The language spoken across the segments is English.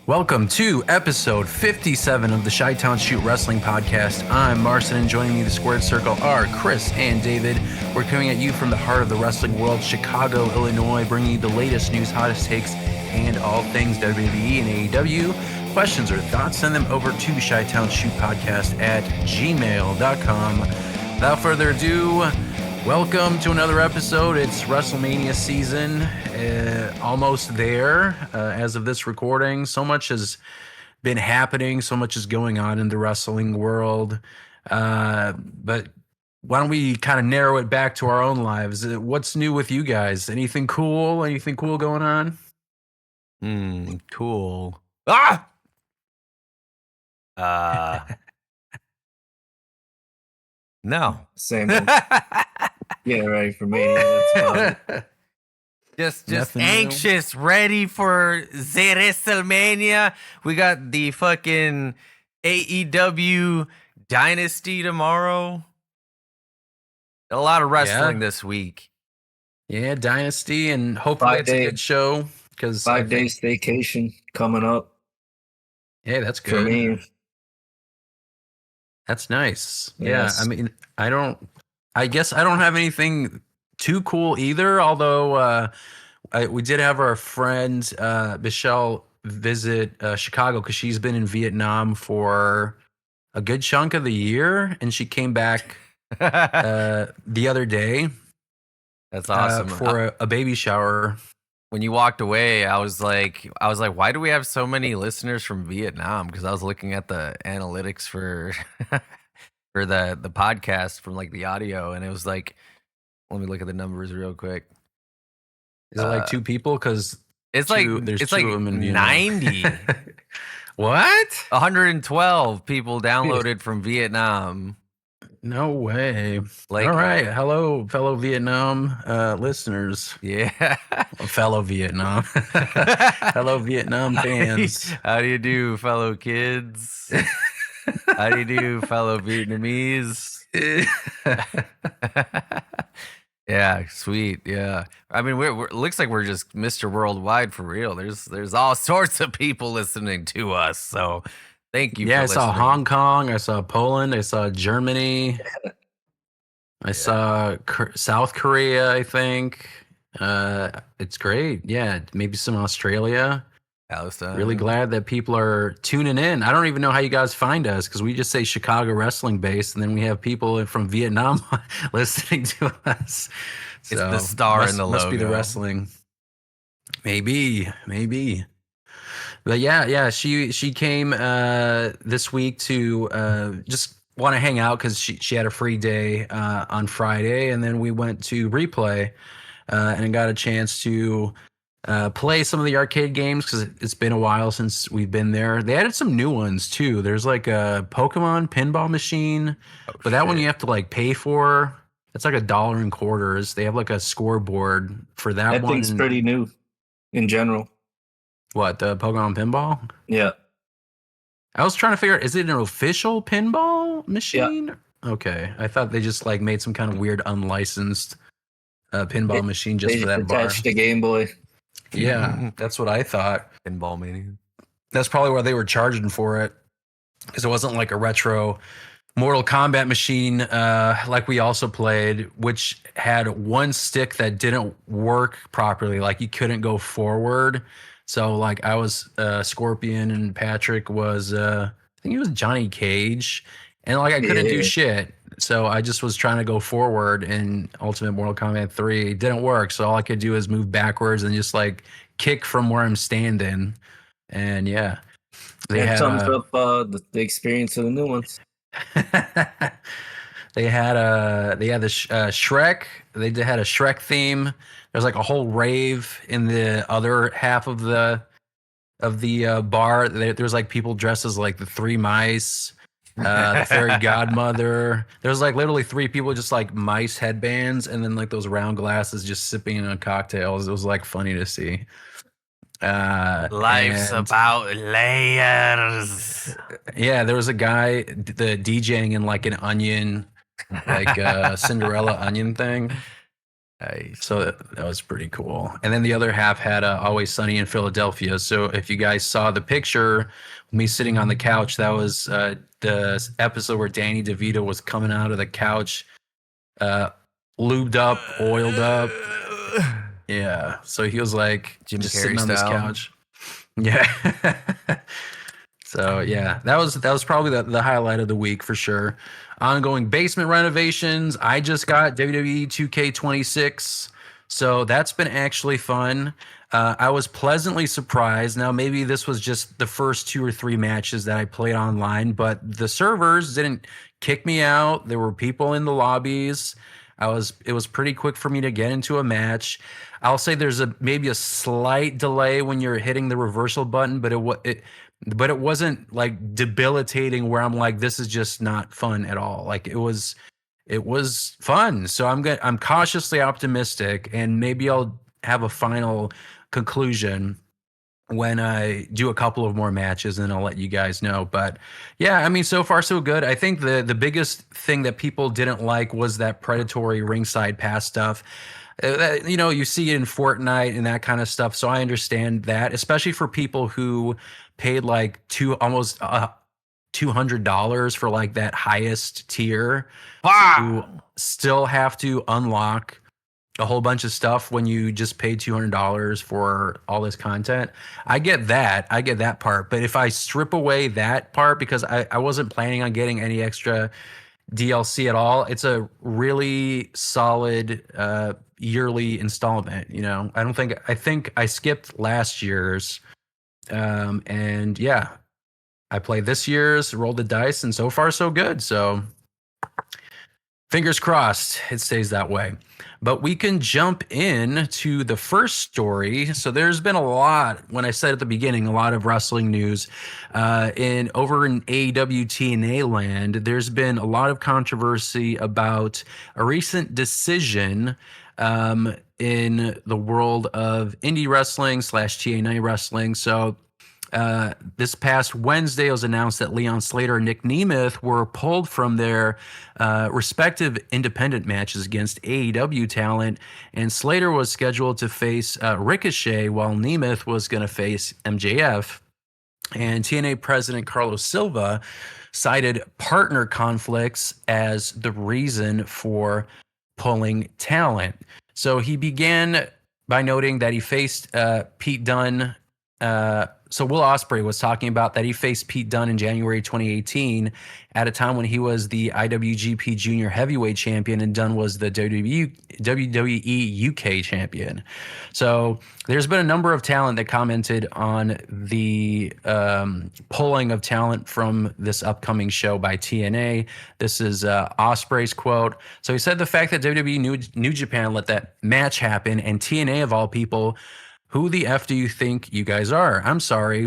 Welcome to episode 57 of the Chi-Town Shoot Wrestling Podcast. I'm Marcin, and joining me in the squared circle are Chris and David. We're coming at you from the heart of the wrestling world, Chicago, Illinois, bringing you the latest news, hottest takes, and all things WWE and AEW. Questions or thoughts, send them over to chitownshootpodcast at gmail.com. Without further ado, welcome to another episode. It's WrestleMania season, almost there as of this recording. So much has been happening. So much is going on in the wrestling world. But why don't we kind of narrow it back to our own lives? What's new with you guys? Anything cool? Anything cool going on? Cool. No. Same. Getting ready for Mania. That's Just Nothing anxious, ready for the WrestleMania. We got the fucking AEW Dynasty tomorrow. A lot of wrestling this week. Yeah, Dynasty, and hopefully it's a good show. Because 5 days vacation coming up. Hey, that's For good. me. That's nice. Yes. Yeah, I mean, I guess I don't have anything too cool either, although we did have our friend Michelle visit Chicago because she's been in Vietnam for a good chunk of the year, and she came back the other day. That's awesome. For a baby shower. When you walked away, I was like, why do we have so many listeners from Vietnam? Because I was looking at the analytics for for the podcast from like the audio, and it was like, let me look at the numbers real quick. Is it like two people? Because It's there's it's two like of them in Vietnam. 90. What? 112 people downloaded from Vietnam. No way. Like, all right. Hello, fellow Vietnam listeners. Yeah. Fellow Vietnam. Hello, Vietnam fans. How do you do, fellow kids? How do you do, fellow Vietnamese? Yeah, sweet. Yeah. I mean, we're looks like we're just Mr. Worldwide for real. There's all sorts of people listening to us. So thank you. Yeah, for I saw listening. Hong Kong. I saw Poland. I saw Germany. I saw South Korea, I think. It's great. Yeah, maybe some Australia. Palestine. Really glad that people are tuning in. I don't even know how you guys find us because we just say Chicago wrestling based, and then we have people from Vietnam listening to us. It's the star in the logo. Must be the wrestling. Maybe. But yeah. She came this week to just want to hang out because she had a free day on Friday, and then we went to Replay and got a chance to play some of the arcade games because it's been a while since we've been there. They added some new ones too. There's like a Pokemon pinball machine, but that one you have to like pay for. It's like $1.25. They have like a scoreboard for that one. That thing's pretty new in general. What, the Pokemon pinball? Yeah. I was trying to figure out, is it an official pinball machine? Yeah. Okay. I thought they just like made some kind of weird unlicensed pinball machine just for that bar. Attached to Game Boy. Yeah, that's what I thought. Pinball Mania. That's probably why they were charging for it, because it wasn't like a retro Mortal Kombat machine like we also played, which had one stick that didn't work properly. Like you couldn't go forward. So like I was Scorpion and Patrick was I think it was Johnny Cage, and like I couldn't do shit. So I just was trying to go forward in Ultimate Mortal Kombat 3. It didn't work. So all I could do is move backwards and just like kick from where I'm standing. And yeah, They sums up the experience of the new ones. They had the Shrek. They had a Shrek theme. There's like a whole rave in the other half of the bar. There's like people dressed as like the Three Mice. The fairy godmother. There's like literally three people just like mice headbands, and then like those round glasses just sipping on cocktails. It was like funny to see. Life's about layers. Yeah, there was a guy the DJing in like an onion, like Cinderella onion thing. Nice. So that was pretty cool. And then the other half had Always Sunny in Philadelphia. So if you guys saw the picture, me sitting on the couch, that was the episode where Danny DeVito was coming out of the couch, lubed up, oiled up. Yeah. So he was like Jim just Carrey sitting on this style. couch. Yeah. So yeah, that was probably the highlight of the week for sure. Ongoing basement renovations. I just got WWE 2K26, so that's been actually fun. I was pleasantly surprised. Now maybe this was just the first 2 or 3 matches that I played online, but the servers didn't kick me out. There were people in the lobbies. It was pretty quick for me to get into a match. I'll say there's maybe a slight delay when you're hitting the reversal button, but it wasn't like debilitating where I'm like, this is just not fun at all. Like it was fun. So I'm cautiously optimistic, and maybe I'll have a final conclusion when I do a couple of more matches, and I'll let you guys know. But yeah, I mean, so far so good. I think the biggest thing that people didn't like was that predatory ringside pass stuff. You see it in Fortnite and that kind of stuff. So I understand that, especially for people who paid like almost $200 for like that highest tier. You still have to unlock a whole bunch of stuff when you just paid $200 for all this content. I get that part. But if I strip away that part, because I wasn't planning on getting any extra DLC at all, it's a really solid yearly installment. I think I skipped last year's, and yeah, I played this year's, rolled the dice, and so far so good. So fingers crossed it stays that way. But we can jump in to the first story. So there's been a lot, when I said at the beginning, a lot of wrestling news. Over in AEW TNA land, there's been a lot of controversy about a recent decision in the world of indie wrestling / TNA wrestling. So this past Wednesday, it was announced that Leon Slater and Nick Nemeth were pulled from their respective independent matches against AEW talent, and Slater was scheduled to face Ricochet, while Nemeth was going to face MJF. And TNA president Carlos Silva cited partner conflicts as the reason for pulling talent. So he began by noting that he faced Pete Dunne. So Will Ospreay was talking about that he faced Pete Dunne in January 2018 at a time when he was the IWGP Junior Heavyweight Champion and Dunne was the WWE UK Champion. So there's been a number of talent that commented on the pulling of talent from this upcoming show by TNA. This is Ospreay's quote. So he said the fact that WWE New Japan let that match happen, and TNA of all people, who the F do you think you guys are? I'm sorry.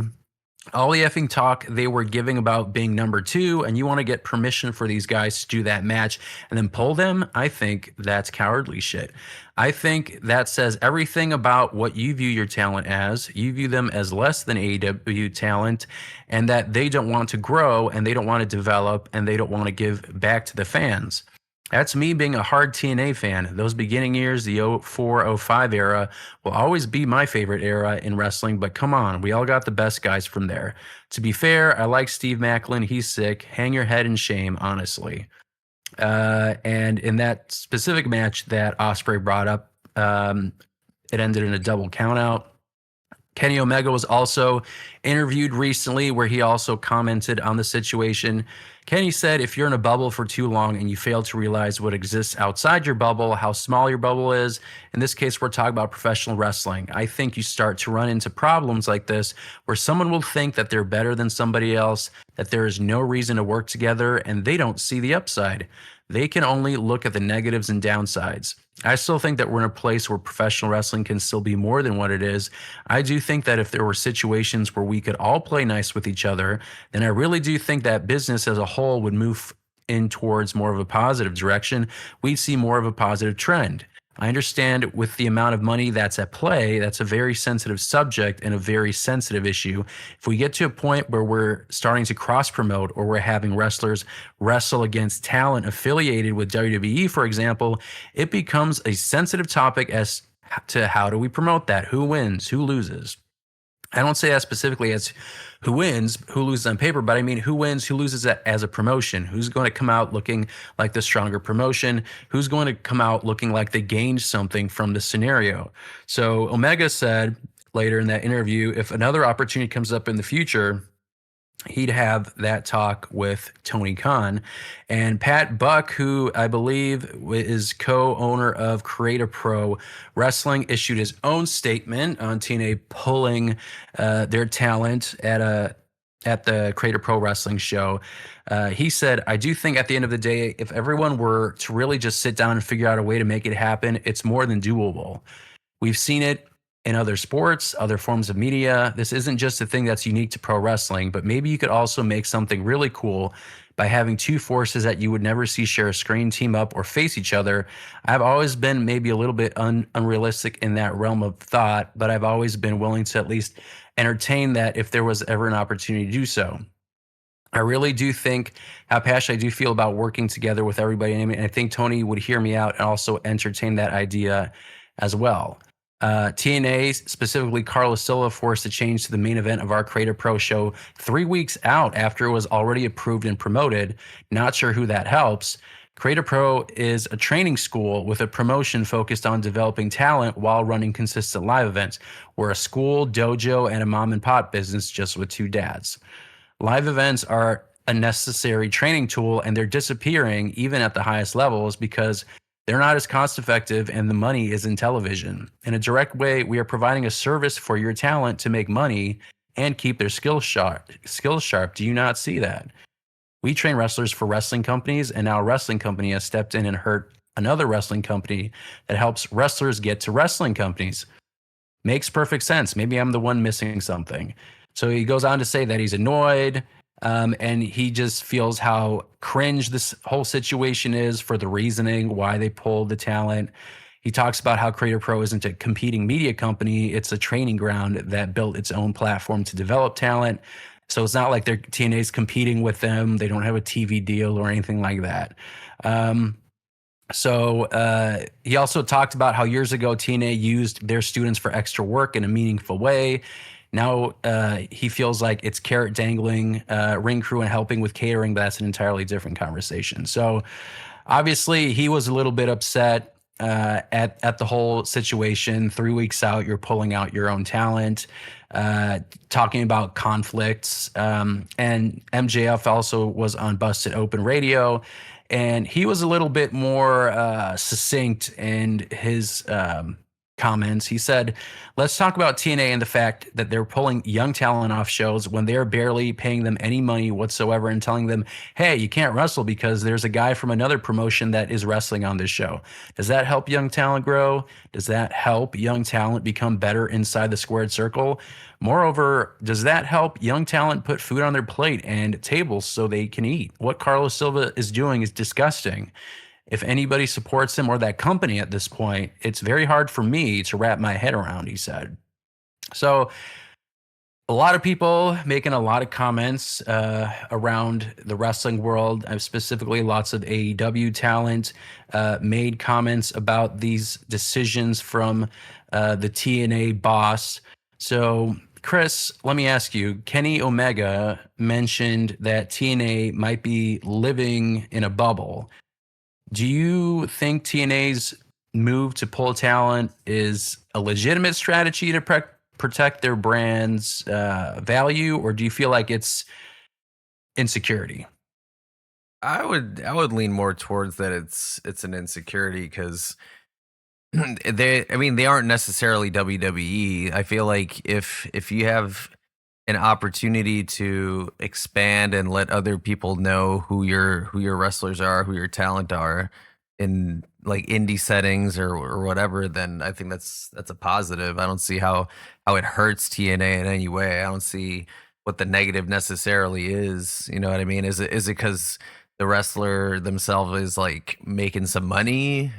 All the effing talk they were giving about being number 2, and you want to get permission for these guys to do that match and then pull them? I think that's cowardly shit. I think that says everything about what you view your talent as. You view them as less than AEW talent, and that they don't want to grow, and they don't want to develop, and they don't want to give back to the fans. That's me being a hard TNA fan. Those beginning years, the 04-05 era, will always be my favorite era in wrestling, but come on, we all got the best guys from there. To be fair, I like Steve Maclin. He's sick. Hang your head in shame, honestly. And in that specific match that Ospreay brought up, it ended in a double countout. Kenny Omega was also interviewed recently, where he also commented on the situation. Kenny said, if you're in a bubble for too long and you fail to realize what exists outside your bubble, how small your bubble is, in this case, we're talking about professional wrestling, I think you start to run into problems like this, where someone will think that they're better than somebody else, that there is no reason to work together, and they don't see the upside. They can only look at the negatives and downsides. I still think that we're in a place where professional wrestling can still be more than what it is. I do think that if there were situations where we could all play nice with each other, then I really do think that business as a whole would move in towards more of a positive direction. We'd see more of a positive trend. I understand with the amount of money that's at play, that's a very sensitive subject and a very sensitive issue. If we get to a point where we're starting to cross promote or we're having wrestlers wrestle against talent affiliated with WWE, for example, it becomes a sensitive topic as to how do we promote that? Who wins? Who loses? I don't say that specifically as who wins, who loses on paper, but I mean who wins, who loses as a promotion. Who's going to come out looking like the stronger promotion? Who's going to come out looking like they gained something from the scenario? So Omega said later in that interview, if another opportunity comes up in the future, he'd have that talk with Tony Khan. And Pat Buck, who I believe is co-owner of Creative Pro Wrestling, issued his own statement on TNA pulling their talent at the Creative Pro Wrestling show. He said, I do think at the end of the day, if everyone were to really just sit down and figure out a way to make it happen, it's more than doable. We've seen it in other sports, other forms of media. This isn't just a thing that's unique to pro wrestling, but maybe you could also make something really cool by having two forces that you would never see share a screen, team up, or face each other. I've always been maybe a little bit unrealistic in that realm of thought, but I've always been willing to at least entertain that if there was ever an opportunity to do so. I really do think how passionate I do feel about working together with everybody. And I think Tony would hear me out and also entertain that idea as well. TNA, specifically Carlos Silva, forced a change to the main event of our Creative Pro show 3 weeks out after it was already approved and promoted. Not sure who that helps. Creative Pro is a training school with a promotion focused on developing talent while running consistent live events. We're a school, dojo, and a mom and pop business just with two dads. Live events are a necessary training tool, and they're disappearing even at the highest levels because they're not as cost effective and the money is in television. In a direct way, we are providing a service for your talent to make money and keep their skills sharp. Do you not see that? We train wrestlers for wrestling companies, and now a wrestling company has stepped in and hurt another wrestling company that helps wrestlers get to wrestling companies. Makes perfect sense. Maybe I'm the one missing something. So he goes on to say that he's annoyed. And he just feels how cringe this whole situation is for the reasoning why they pulled the talent. He talks about how Creative Pro isn't a competing media company. It's a training ground that built its own platform to develop talent. So it's not like they're TNA's competing with them. They don't have a TV deal or anything like that. So he also talked about how years ago TNA used their students for extra work in a meaningful way. Now he feels like it's carrot dangling, ring crew and helping with catering, but that's an entirely different conversation. So obviously he was a little bit upset at the whole situation. 3 weeks out, you're pulling out your own talent, talking about conflicts. And MJF also was on Busted Open Radio, and he was a little bit more succinct in his comments. He said, let's talk about TNA and the fact that they're pulling young talent off shows when they're barely paying them any money whatsoever and telling them, hey, you can't wrestle because there's a guy from another promotion that is wrestling on this show. Does that help young talent grow? Does that help young talent become better inside the squared circle? Moreover, does that help young talent put food on their plate and tables so they can eat? What Carlos Silva is doing is disgusting. If anybody supports him or that company at this point, it's very hard for me to wrap my head around, he said. So a lot of people making a lot of comments around the wrestling world, specifically lots of AEW talent made comments about these decisions from the TNA boss. So Chris, let me ask you, Kenny Omega mentioned that TNA might be living in a bubble. Do you think TNA's move to pull talent is a legitimate strategy to protect their brand's value, or do you feel like it's insecurity? I would lean more towards that it's an insecurity because they aren't necessarily WWE. I feel like if you have an opportunity to expand and let other people know who your wrestlers are, who your talent are in like indie settings or whatever, then I think that's a positive. I don't see how it hurts TNA in any way. I don't see what the negative necessarily is. You know what I mean? Is it because the wrestler themselves is like making some money?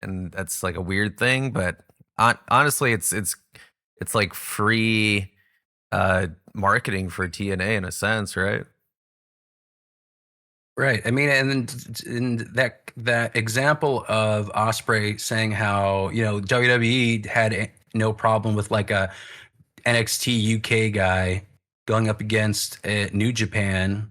and that's like a weird thing. But honestly, it's like free marketing for TNA in a sense, right? Right. I mean, and that example of Ospreay saying how, WWE had no problem with like a NXT UK guy going up against a New Japan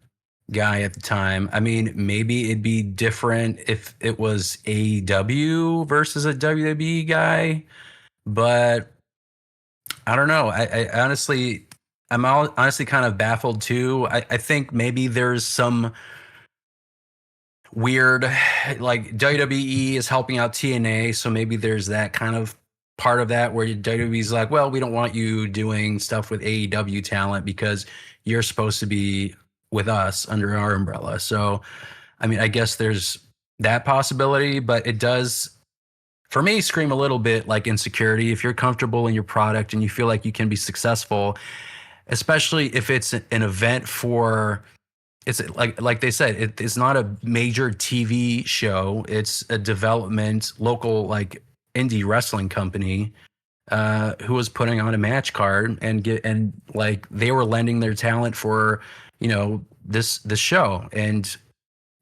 guy at the time. I mean, maybe it'd be different if it was AEW versus a WWE guy, but I don't know. I honestly, honestly kind of baffled too. I think maybe there's some weird, like WWE is helping out TNA, so maybe there's that kind of part of that where WWE's like, well, we don't want you doing stuff with AEW talent because you're supposed to be with us under our umbrella. So, I mean, I guess there's that possibility, but it does, for me, scream a little bit like insecurity. If you're comfortable in your product and you feel like you can be successful, especially if it's an event for, it's like they said, it's not a major TV show. It's a development local like indie wrestling company who was putting on a match card and like they were lending their talent for this show. And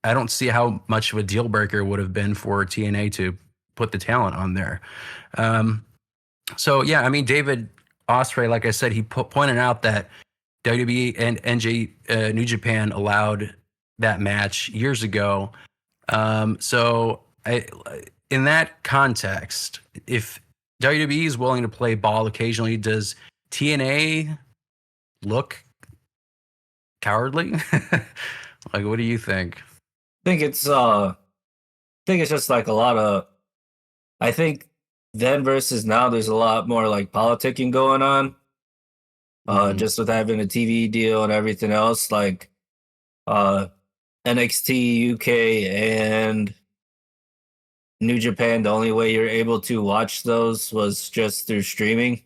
I don't see how much of a deal breaker would have been for TNA to put the talent on there. So yeah, I mean, David Ospreay, like I said, he pointed out that WWE and New Japan allowed that match years ago. So in that context, if WWE is willing to play ball occasionally, does TNA look cowardly? Like, what do you think? I think it's just like a lot of, I think then versus now, there's a lot more like politicking going on. Just with having a TV deal and everything else, like NXT UK and New Japan, the only way you're able to watch those was just through streaming.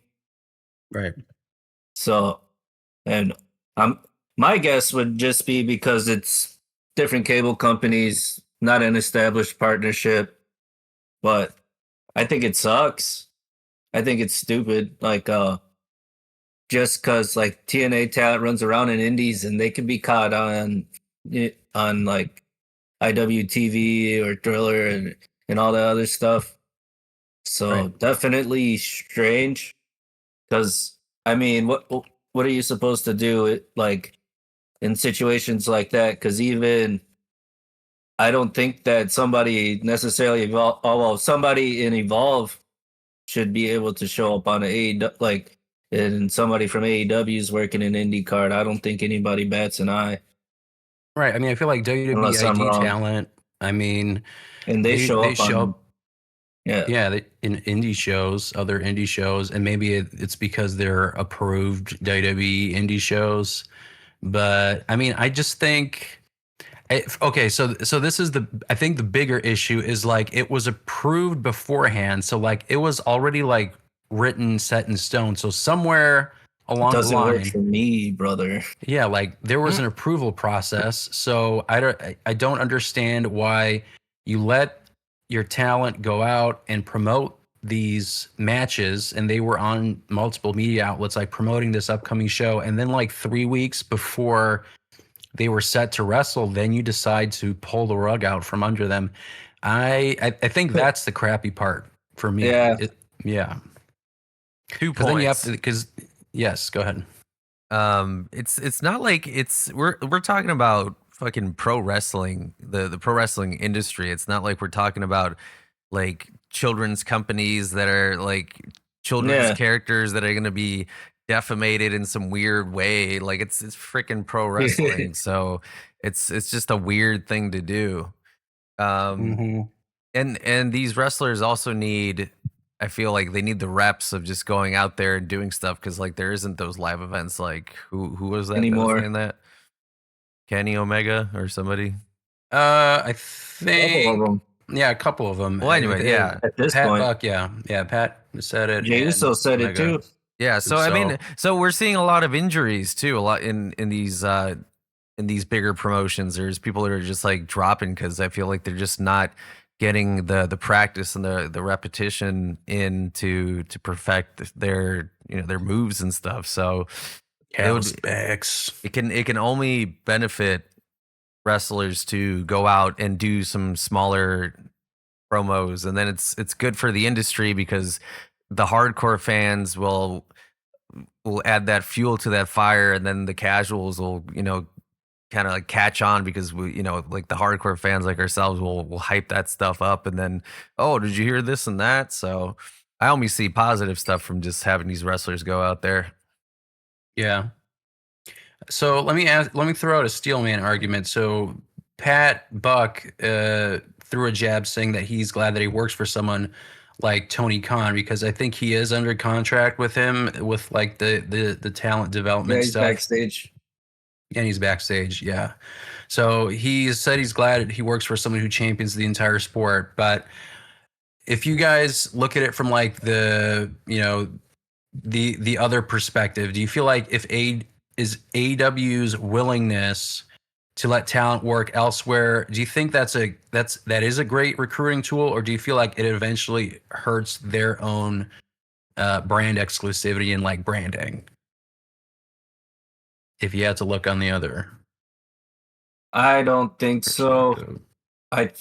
Right. So, and my guess would just be because it's different cable companies, not an established partnership. But I think it sucks. I think it's stupid. Like, just because like TNA talent runs around in indies and they can be caught on like IWTV or Thriller and all that other stuff. So Right. definitely strange. Because I mean, what are you supposed to do like in situations like that? Because even I don't think that somebody necessarily somebody in Evolve should be able to show up on like. And somebody from AEW is working an indie card. I don't think anybody bats an eye. Right. I mean, I feel like Unless I'm WWE wrong. talent. I mean, And they show up on, in indie shows, other indie shows, and maybe it's because they're approved WWE indie shows. But I mean, I just think, okay, so this is I think the bigger issue is like it was approved beforehand, so like it was already like written, set in stone. So somewhere along the line, work for me, brother. Yeah, like there was an approval process. So I don't understand why you let your talent go out and promote these matches, and they were on multiple media outlets like promoting this upcoming show, and then like 3 weeks before they were set to wrestle, then you decide to pull the rug out from under them. I think that's the crappy part for me. Yeah. Yeah. 2 points. Then you have to, yes, go ahead. It's not like we're talking about fucking pro wrestling, the pro wrestling industry. It's not like we're talking about like children's companies that are like children's characters that are going to be defamated in some weird way. Like it's freaking pro wrestling. So it's just a weird thing to do. And these wrestlers also need, I feel like they need the reps of just going out there and doing stuff, because like there isn't those live events. Like who was that Anymore. that was saying that? Kenny Omega or somebody? I think Couple of them. Yeah, a couple of them. Well, anyway, yeah. At this Pat point, Buck, yeah, Pat said it. Jey Uso said it too. Yeah, so I mean, so we're seeing a lot of injuries too, a lot in these bigger promotions. There's people that are just like dropping because I feel like they're just not getting the practice and the repetition in to perfect their their moves and stuff. So it can only benefit wrestlers to go out and do some smaller promos, and then it's good for the industry because the hardcore fans will add that fuel to that fire, and then the casuals will kind of like catch on because we like the hardcore fans like ourselves will hype that stuff up, and then, oh, did you hear this and that? So I only see positive stuff from just having these wrestlers go out there. Yeah. So let me throw out a Steelman argument. So Pat Buck threw a jab saying that he's glad that he works for someone like Tony Khan because I think he is under contract with him with like the talent development he's stuff. backstage. And he's backstage, yeah. So he said he's glad he works for someone who champions the entire sport. But if you guys look at it from like the the other perspective, do you feel like if AEW's willingness to let talent work elsewhere, do you think that is a great recruiting tool, or do you feel like it eventually hurts their own brand exclusivity and like branding? If you had to look on the other, I don't think so. I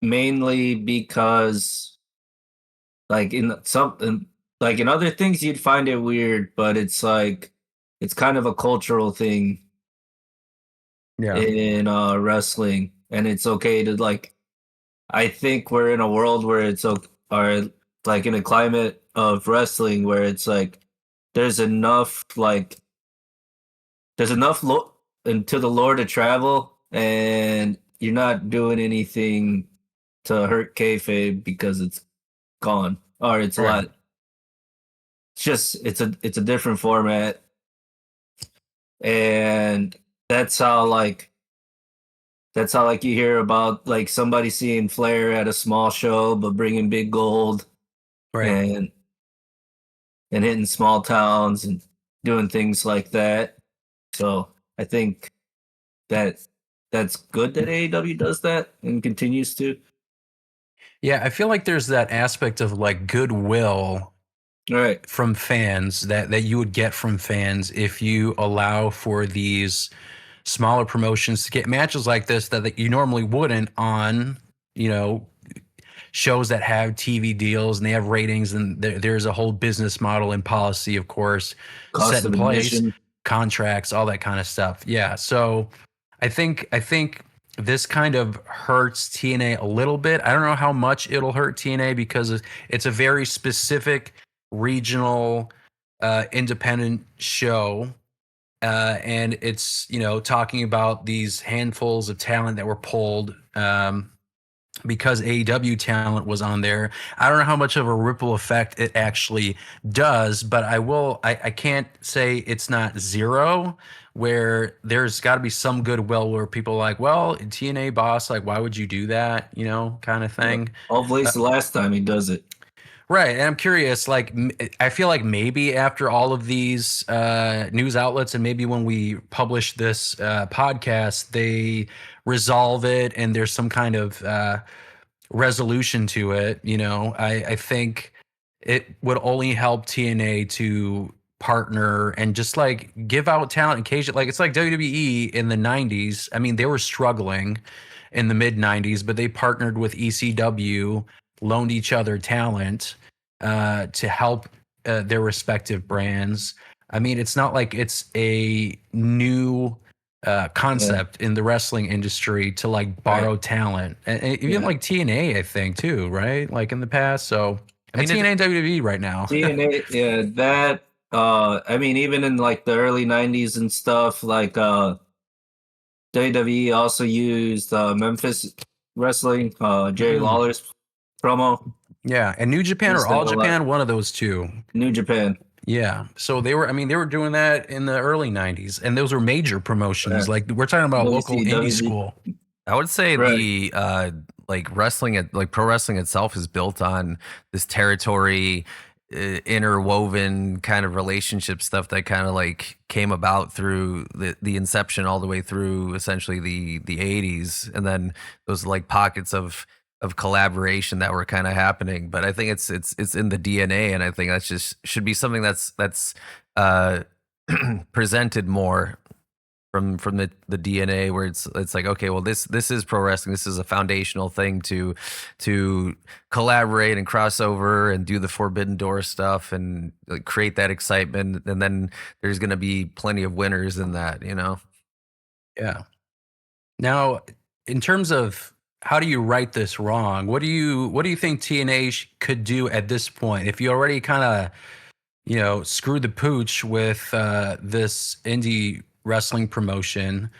mainly because like in something like in other things you'd find it weird, but it's like it's kind of a cultural thing. Yeah. In wrestling, and it's okay to like. I think we're in a world where it's or like in a climate of wrestling where it's like there's enough into the lore to travel, and you're not doing anything to hurt kayfabe because it's gone or it's a Right. lot. It's just it's a different format, and that's how like you hear about like somebody seeing Flair at a small show but bringing big gold, Right. and hitting small towns and doing things like that. So I think that that's good that AEW does that and continues to. Yeah, I feel like there's that aspect of like goodwill Right. from fans that you would get from fans if you allow for these smaller promotions to get matches like this that you normally wouldn't on, shows that have TV deals and they have ratings, and there's a whole business model and policy, of course, Cost set in of place, admission. contracts, all that kind of stuff. Yeah. So I think this kind of hurts TNA a little bit. I don't know how much it'll hurt TNA because it's a very specific regional independent show. And it's, talking about these handfuls of talent that were pulled because AEW talent was on there. I don't know how much of a ripple effect it actually does, but I can't say it's not zero, where there's got to be some goodwill where people are like, well, TNA boss, like, why would you do that? Kind of thing. Hopefully it's the last time he does it. Right. And I'm curious, like, I feel like maybe after all of these news outlets and maybe when we publish this podcast, they resolve it and there's some kind of resolution to it. I think it would only help TNA to partner and just like give out talent occasionally. Like it's like WWE in the 90s. I mean, they were struggling in the mid 90s, but they partnered with ECW, loaned each other talent to help their respective brands. I mean, it's not like it's a new concept in the wrestling industry to like borrow talent, and even like TNA, I think too, right? Like in the past. So I mean, TNA and WWE right now. TNA, yeah, that. I mean, even in like the early '90s and stuff, like WWE also used Memphis Wrestling, Jerry Lawler's promo. Yeah, and New Japan or All Japan, one of those two. New Japan. Yeah, so they were doing that in the early 90s, and those were major promotions. Like we're talking about local indie school. I would say the like wrestling, like pro wrestling itself is built on this territory, interwoven kind of relationship stuff that kind of like came about through the inception all the way through essentially the 80s, and then those like pockets of collaboration that were kind of happening. But I think it's in the DNA, and I think that's just should be something that's uh, presented more from the DNA, where it's like, okay, well, this is pro wrestling. This is a foundational thing to collaborate and cross over and do the Forbidden Door stuff and like, create that excitement. And then there's going to be plenty of winners in that, you know? Yeah. Now, in terms of how do you right this wrong, what do you think TNA could do at this point? If you already kind of, screwed the pooch with this indie wrestling promotion,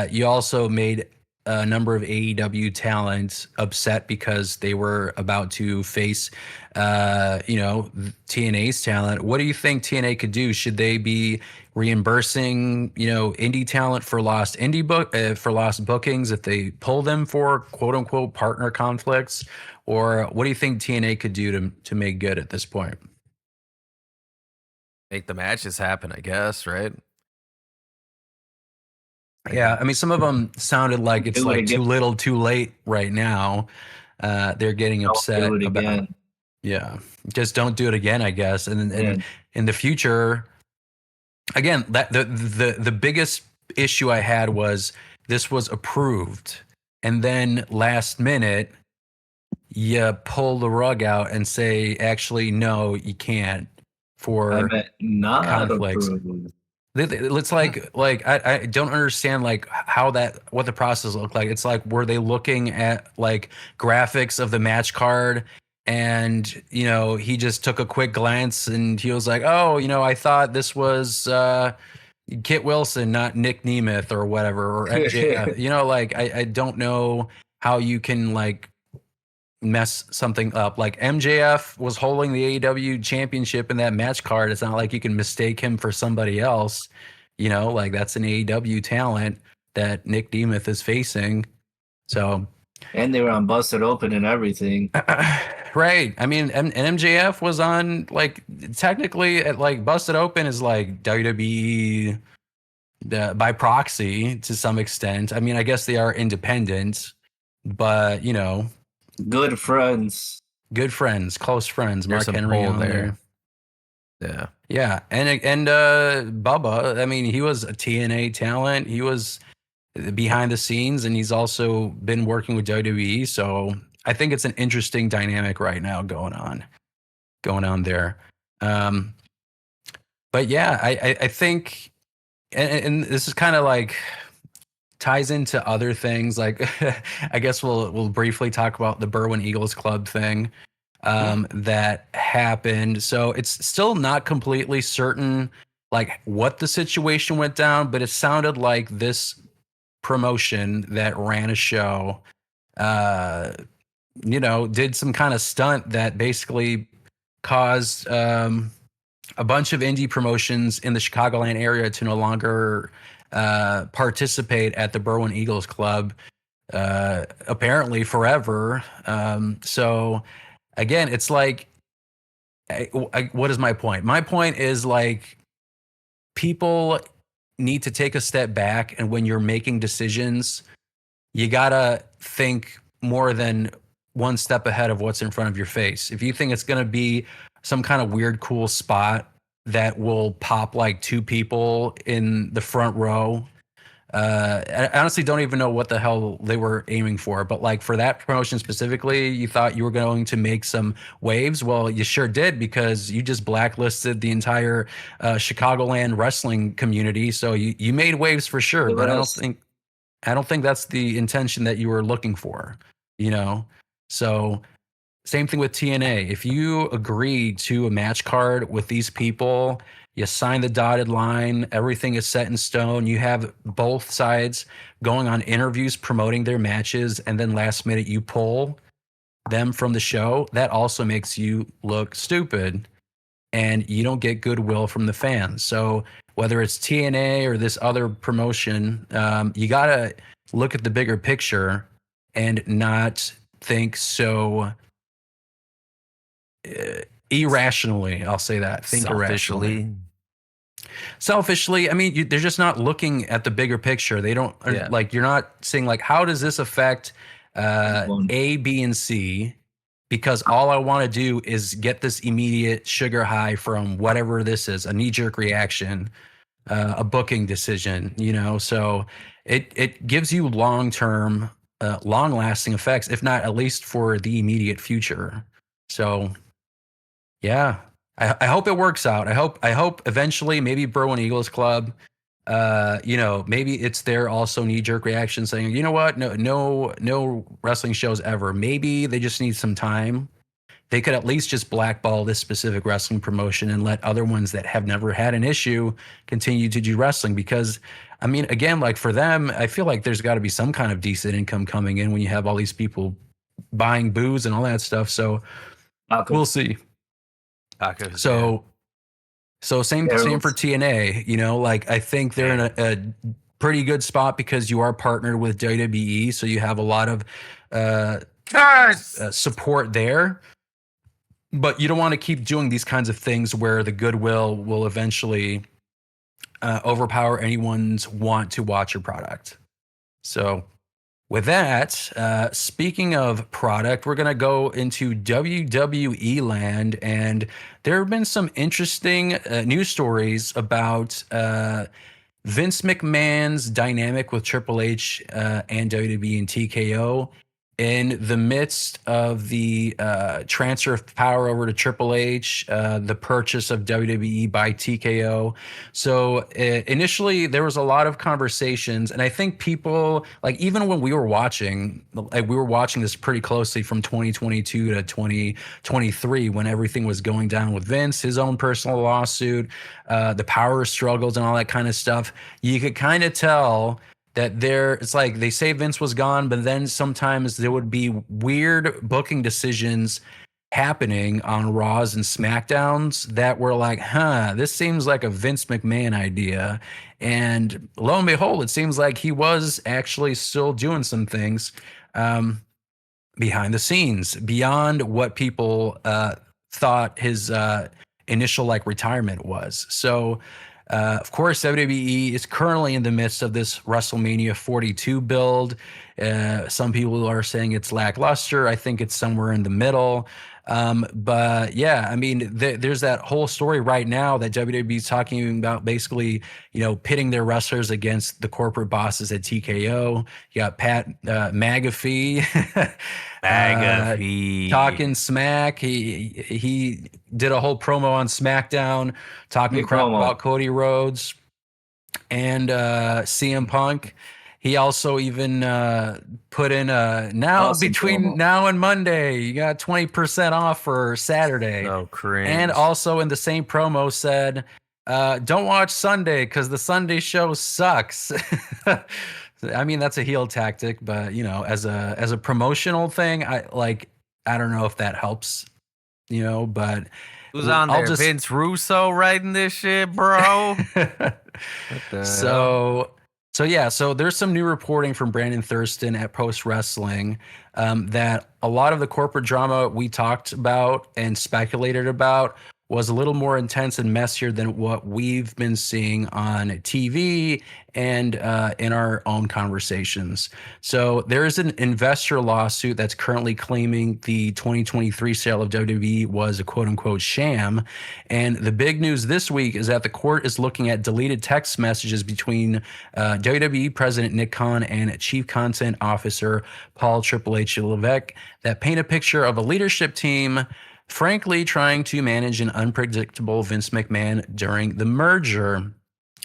you also made a number of AEW talent upset because they were about to face, TNA's talent. What do you think TNA could do? Should they be reimbursing, indie talent for lost for lost bookings if they pull them for quote unquote partner conflicts, or what do you think TNA could do to make good at this point? Make the matches happen, I guess, right? Yeah, I mean, some of them sounded like it's Do it like again. too little, too late right now. They're getting Don't upset do it about, again. yeah, just don't do it again, I guess. And Yeah. in the future, again, that the biggest issue I had was this was approved, and then last minute you pull the rug out and say, actually, no, you can't I for meant not conflicts. approved. It's like I don't understand like what the process looked like. It's like, were they looking at like graphics of the match card, and he just took a quick glance and he was like, oh, I thought this was Kit Wilson, not Nick Nemeth or whatever, or MJF. Like I don't know how you can like mess something up. Like MJF was holding the AEW championship in that match card. It's not like you can mistake him for somebody else. Like that's an AEW talent that Nick Nemeth is facing. So, And they were on Busted Open and everything. right. I mean, and MJF was on like technically at like Busted Open is like WWE by proxy to some extent. I mean, I guess they are independent, but Good friends. good friends, close friends. There's Mark some Henry pull on there. Yeah. Yeah, and Bubba, I mean, he was a TNA talent. He was behind the scenes, and he's also been working with WWE. So I think it's an interesting dynamic right now going on there. But yeah, I think, and this is kind of like ties into other things. Like, I guess we'll briefly talk about the Berwyn Eagles Club thing that happened. So it's still not completely certain like what the situation went down, but it sounded like this promotion that ran a show, did some kind of stunt that basically caused a bunch of indie promotions in the Chicagoland area to no longer participate at the Berwyn Eagles Club, apparently forever. So again, it's like, what is my point? My point is like, people need to take a step back, and when you're making decisions, you gotta think more than one step ahead of what's in front of your face. If you think it's gonna be some kind of weird, cool spot that will pop like two people in the front row, I honestly don't even know what the hell they were aiming for, but like for that promotion specifically, you thought you were going to make some waves. Well, you sure did, because you just blacklisted the entire Chicagoland wrestling community. So you made waves for sure, but I don't think that's the intention that you were looking for, So same thing with TNA. If you agree to a match card with these people, you sign the dotted line, everything is set in stone. You have both sides going on interviews promoting their matches, and then last minute you pull them from the show. That also makes you look stupid, and you don't get goodwill from the fans. So whether it's TNA or this other promotion, you got to look at the bigger picture and not think so irrationally. I'll say that. Think irrationally. Selfishly, I mean, they're just not looking at the bigger picture. They don't like, you're not saying like, how does this affect A, B, and C, because all I want to do is get this immediate sugar high from whatever this is, a knee-jerk reaction, a booking decision, so it gives you long-term, long-lasting effects, if not at least for the immediate future. So yeah, I hope it works out. I hope eventually maybe Bro and Eagles Club, maybe it's their also knee-jerk reaction saying, you know what, no wrestling shows ever. Maybe they just need some time. They could at least just blackball this specific wrestling promotion and let other ones that have never had an issue continue to do wrestling. Because, I mean, again, like for them, I feel like there's got to be some kind of decent income coming in when you have all these people buying booze and all that stuff. So we'll see. So same for TNA, like I think they're in a pretty good spot because you are partnered with WWE. So you have a lot of support there. But you don't want to keep doing these kinds of things where the goodwill will eventually overpower anyone's want to watch your product. So with that, speaking of product, we're going to go into WWE land. And there have been some interesting news stories about Vince McMahon's dynamic with Triple H and WWE and TKO in the midst of the transfer of power over to Triple H, the purchase of WWE by TKO. So initially there was a lot of conversations, and I think people, like even when we were watching this pretty closely from 2022 to 2023 when everything was going down with Vince, his own personal lawsuit, the power struggles and all that kind of stuff, you could kind of tell that it's like they say Vince was gone, but then sometimes there would be weird booking decisions happening on Raws and SmackDowns that were like, this seems like a Vince McMahon idea. And lo and behold, it seems like he was actually still doing some things behind the scenes beyond what people thought his initial retirement was. So of course, WWE is currently in the midst of this WrestleMania 42 build. Some people are saying it's lackluster. I think it's somewhere in the middle. But yeah, I mean, there's that whole story right now that WWE is talking about, basically, pitting their wrestlers against the corporate bosses at TKO. You got Pat McAfee. Talking smack. He did a whole promo on SmackDown talking crap about Cody Rhodes and CM Punk. He also even put in between now and Monday, you got 20% off for Saturday. So cringe. And also in the same promo said, don't watch Sunday because the Sunday show sucks. I mean, that's a heel tactic, but as a promotional thing, I don't know if that helps, but who's on there? Vince Russo writing this shit, bro. So there's some new reporting from Brandon Thurston at Post Wrestling that a lot of the corporate drama we talked about and speculated about was a little more intense and messier than what we've been seeing on TV and in our own conversations. So there is an investor lawsuit that's currently claiming the 2023 sale of WWE was a quote-unquote sham. And the big news this week is that the court is looking at deleted text messages between WWE President Nick Khan and Chief Content Officer Paul Triple H Levesque that paint a picture of a leadership team frankly trying to manage an unpredictable Vince McMahon during the merger.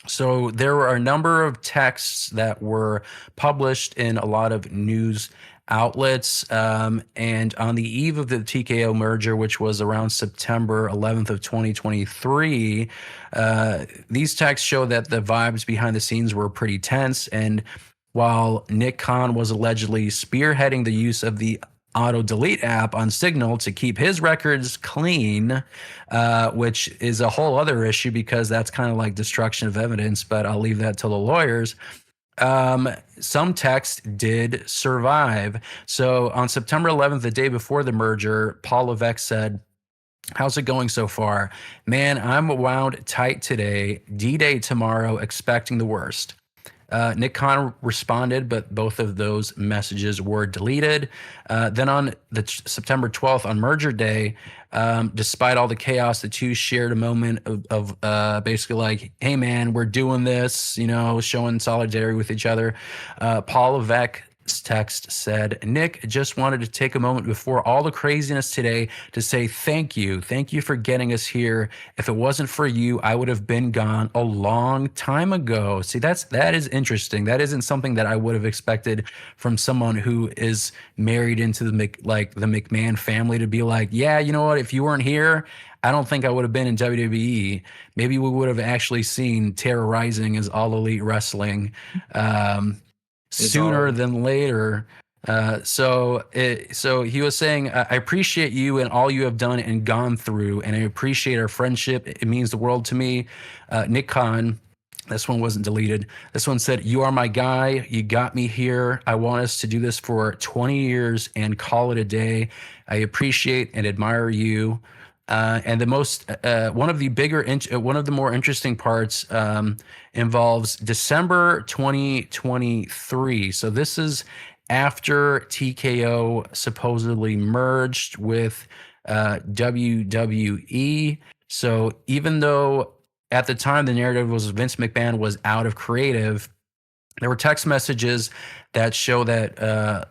So there were a number of texts that were published in a lot of news outlets. And on the eve of the TKO merger, which was around September 11th of 2023, these texts show that the vibes behind the scenes were pretty tense. And while Nick Khan was allegedly spearheading the use of the auto delete app on Signal to keep his records clean, which is a whole other issue because that's kind of like destruction of evidence, but I'll leave that to the lawyers. Some text did survive. So on September 11th, the day before the merger, Paul Levesque said, "How's it going so far? Man, I'm wound tight today. D-Day tomorrow, expecting the worst. Nick Khan responded, but both of those messages were deleted. Then on the September 12th, on Merger Day, despite all the chaos, the two shared a moment of basically like, hey, man, we're doing this, showing solidarity with each other. Paul Levesque's text said, Nick, just wanted to take a moment before all the craziness today to say thank you. Thank you for getting us here. If it wasn't for you, I would have been gone a long time ago. See, that is interesting. That isn't something that I would have expected from someone who is married into the McMahon family to be like, yeah, you know what? If you weren't here, I don't think I would have been in WWE. Maybe we would have actually seen Terror Rising as All Elite Wrestling. Sooner than later. So he was saying, I appreciate you and all you have done and gone through, and I appreciate our friendship. It means the world to me. Nick Khan, this one wasn't deleted. This one said, you are my guy. You got me here. I want us to do this for 20 years and call it a day. I appreciate and admire you. And the most one of the more interesting parts involves December 2023. So this is after TKO supposedly merged with WWE. So even though at the time the narrative was Vince McMahon was out of creative, there were text messages that show that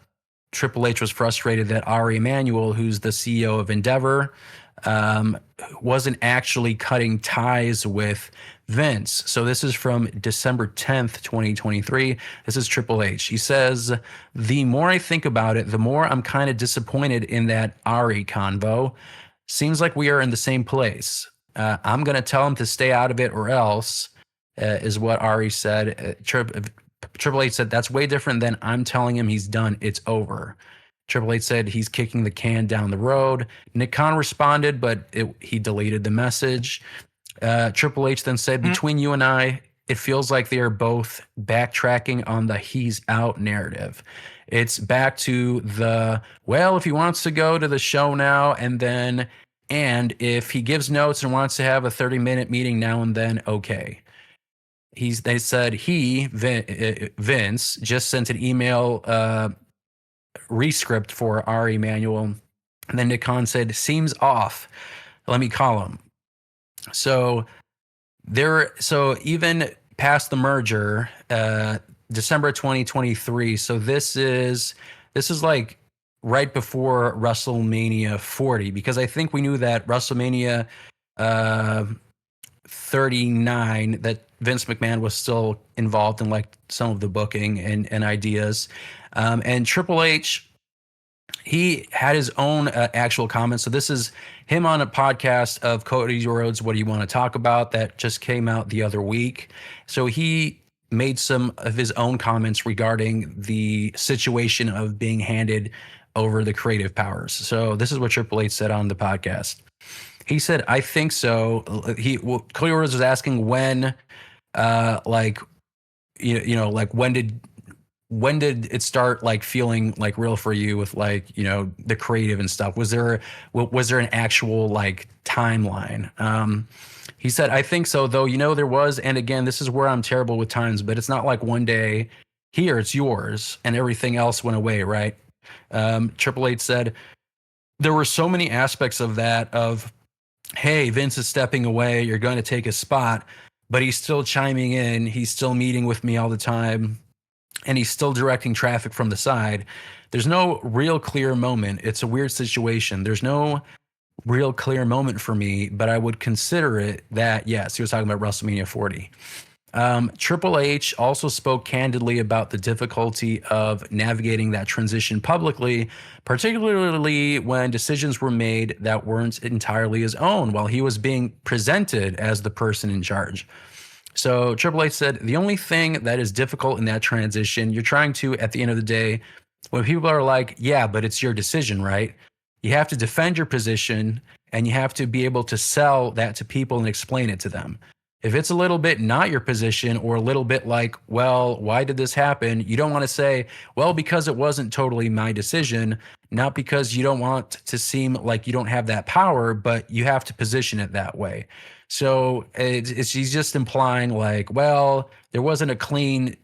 Triple H was frustrated that Ari Emanuel, who's the CEO of Endeavor, wasn't actually cutting ties with Vince. So this is from December 10th, 2023. This is Triple H. He says, the more I think about it, the more I'm kind of disappointed in that Ari convo. Seems like we are in the same place. I'm going to tell him to stay out of it or else, is what Ari said. Triple H said, that's way different than I'm telling him he's done. It's over. Triple H said he's kicking the can down the road. Nick Khan responded, but he deleted the message. Triple H then said, between you and I, it feels like they are both backtracking on the he's out narrative. It's back to the, well, if he wants to go to the show now and if he gives notes and wants to have a 30-minute meeting now and then, okay. They said Vince just sent an email rescript for Ari Emanuel. And then Nick Khan said, seems off. Let me call him. So even past the merger, December 2023. So this is like right before WrestleMania 40, because I think we knew that WrestleMania 39 that Vince McMahon was still involved in like some of the booking and ideas. And Triple H, he had his own actual comments. So this is him on a podcast of Cody Rhodes, What Do You Want to Talk About? That just came out the other week. So he made some of his own comments regarding the situation of being handed over the creative powers. So this is what Triple H said on the podcast. He said, I think so. Cody Rhodes was asking when, when did it start like feeling like real for you with like, the creative and stuff? Was there an actual like timeline? He said, I think so, though, there was. And again, this is where I'm terrible with times, but it's not like one day here, it's yours and everything else went away. Right. Triple H said there were so many aspects of that of, hey, Vince is stepping away. You're going to take his spot, but he's still chiming in. He's still meeting with me all the time. And he's still directing traffic from the side. There's no real clear moment. It's a weird situation. There's no real clear moment for me, but I would consider it that, yes, he was talking about WrestleMania 40. Triple H also spoke candidly about the difficulty of navigating that transition publicly, particularly when decisions were made that weren't entirely his own while he was being presented as the person in charge. So Triple H said, the only thing that is difficult in that transition, you're trying to, at the end of the day, when people are like, yeah, but it's your decision, right? You have to defend your position and you have to be able to sell that to people and explain it to them. If it's a little bit not your position or a little bit like, well, why did this happen? You don't want to say, well, because it wasn't totally my decision, not because you don't want to seem like you don't have that power, but you have to position it that way. So he's just implying like, well, there wasn't a clean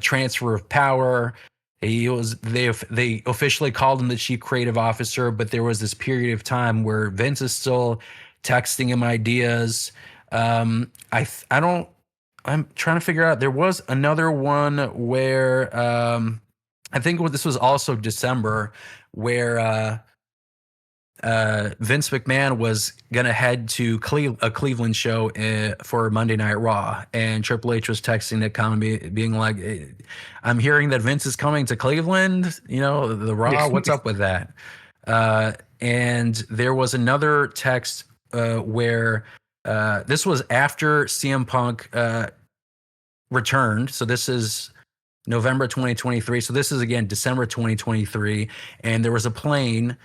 transfer of power. They officially called him the chief creative officer, but there was this period of time where Vince is still texting him ideas. I'm trying to figure out. There was another one where I think this was also December, where Vince McMahon was gonna head to a Cleveland show for Monday Night Raw, and Triple H was texting Nick Khan, being like, "I'm hearing that Vince is coming to Cleveland. You know, the Raw. What's up with that?" And there was another text where this was after CM Punk returned. So this is November 2023. So this is again December 2023, and there was a plane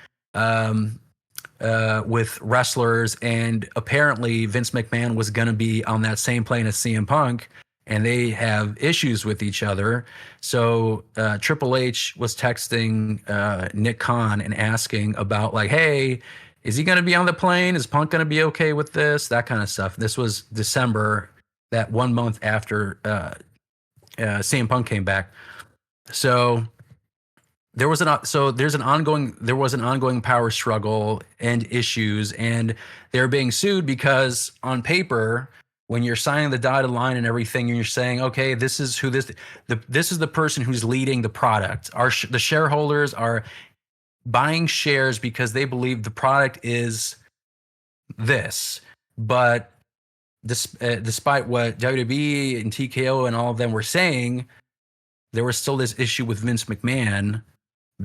with wrestlers, and apparently Vince McMahon was going to be on that same plane as CM Punk, and they have issues with each other. So Triple H was texting Nick Khan and asking about, like, hey, is he going to be on the plane? Is Punk going to be okay with this? That kind of stuff. This was December, that 1 month after CM Punk came back. So there was an ongoing power struggle and issues, and they're being sued because on paper, when you're signing the dotted line and everything, and you're saying, okay, this is the person who's leading the product. The shareholders are buying shares because they believe the product is this, but despite what WWE and TKO and all of them were saying, there was still this issue with Vince McMahon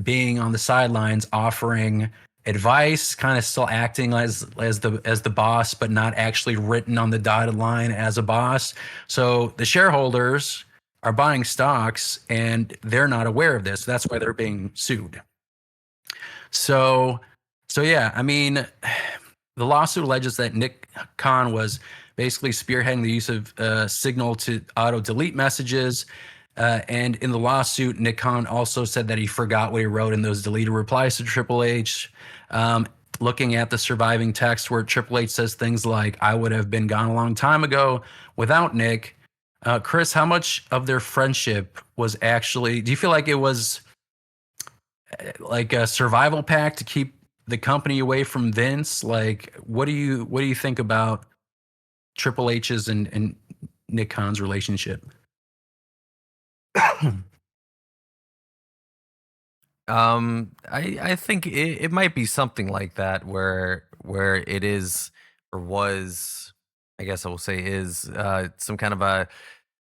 being on the sidelines, offering advice, kind of still acting as the boss, but not actually written on the dotted line as a boss. So the shareholders are buying stocks, and they're not aware of this. That's why they're being sued. So yeah, I mean, the lawsuit alleges that Nick Khan was basically spearheading the use of Signal to auto-delete messages. And in the lawsuit, Nick Khan also said that he forgot what he wrote in those deleted replies to Triple H. Looking at the surviving text where Triple H says things like, "I would have been gone a long time ago without Nick." Chris, how much of their friendship was actually, do you feel like it was like a survival pact to keep the company away from Vince? Like, what do you think about Triple H's and Nick Khan's relationship? I think it might be something like that where it is or was, I guess I will say is some kind of a,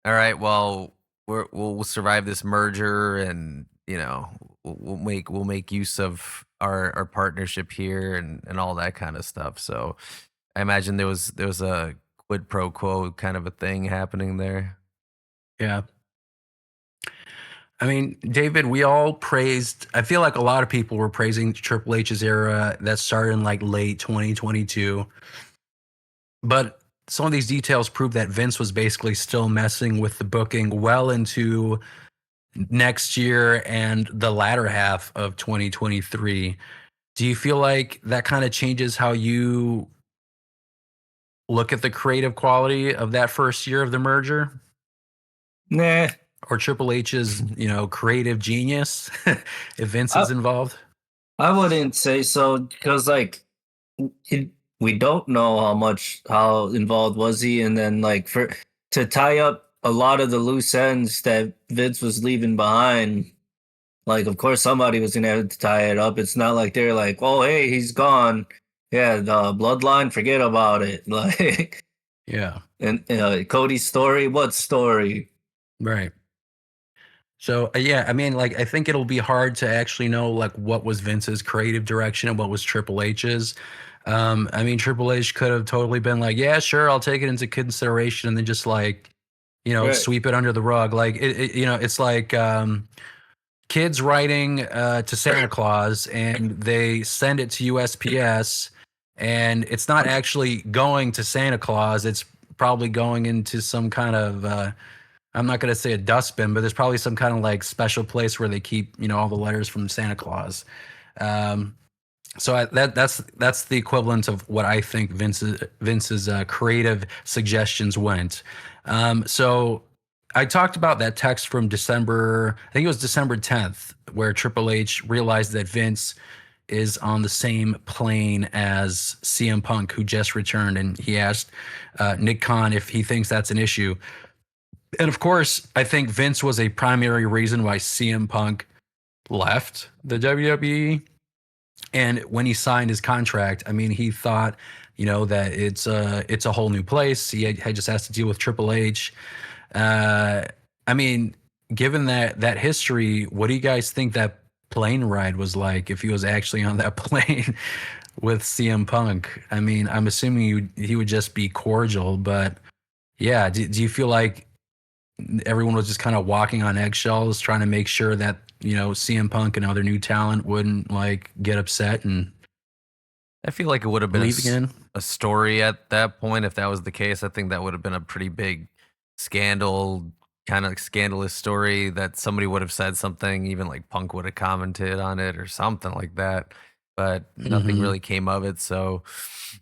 all right, well, we'll survive this merger, and you know we'll make use of our partnership here and all that kind of stuff. So I imagine there was a quid pro quo kind of a thing happening there. Yeah. I mean, David, we all praised, I feel like a lot of people were praising Triple H's era that started in like late 2022. But some of these details prove that Vince was basically still messing with the booking well into next year and the latter half of 2023. Do you feel like that kind of changes how you look at the creative quality of that first year of the merger? Nah. Or Triple H's, creative genius, if Vince is involved? I wouldn't say so, because we don't know how involved was he, and then to tie up a lot of the loose ends that Vince was leaving behind. Like, of course, somebody was gonna have to tie it up. It's not like they're like, "Oh, hey, he's gone. Yeah, the bloodline, forget about it." Like, yeah. And Cody's story, what story? Right. So yeah, I mean, I think it'll be hard to actually know what was Vince's creative direction and what was Triple H's. I mean, Triple H could have totally been like, "Yeah, sure, I'll take it into consideration," and then just right. Sweep it under the rug. It's like kids writing to Santa Claus, and they send it to USPS, and it's not actually going to Santa Claus. It's probably going into some kind of I'm not going to say a dustbin, but there's probably some kind of special place where they keep, all the letters from Santa Claus. So that's the equivalent of what I think Vince's creative suggestions went. So I talked about that text from December, I think it was December 10th, where Triple H realized that Vince is on the same plane as CM Punk, who just returned, and he asked Nick Khan if he thinks that's an issue. And of course, I think Vince was a primary reason why CM Punk left the WWE. And when he signed his contract, I mean, he thought, that it's a whole new place. He just has to deal with Triple H. I mean, given that history, what do you guys think that plane ride was like if he was actually on that plane with CM Punk? I mean, I'm assuming he would just be cordial, but yeah, do you feel like everyone was just kind of walking on eggshells trying to make sure that, CM Punk and other new talent wouldn't like get upset and I feel like it would have been leave again? a story at that point. If that was the case, I think that would have been a pretty big scandal, kind of scandalous story that somebody would have said something, even like Punk would have commented on it or something like that. But nothing really came of it. So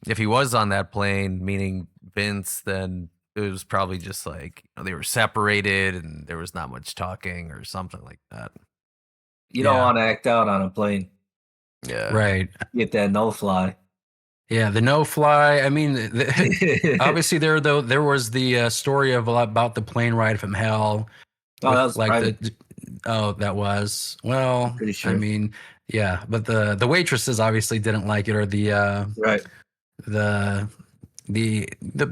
if he was on that plane, meaning Vince, then it was probably just like they were separated and there was not much talking or something like that. You don't want to act out on a plane. Yeah. Right. Get that no fly. Yeah, the no fly. I mean, obviously there was the story about the plane ride from hell. Oh, that was like private. that was, well, Pretty sure. I mean, yeah, but the waitresses obviously didn't like it, or Right. the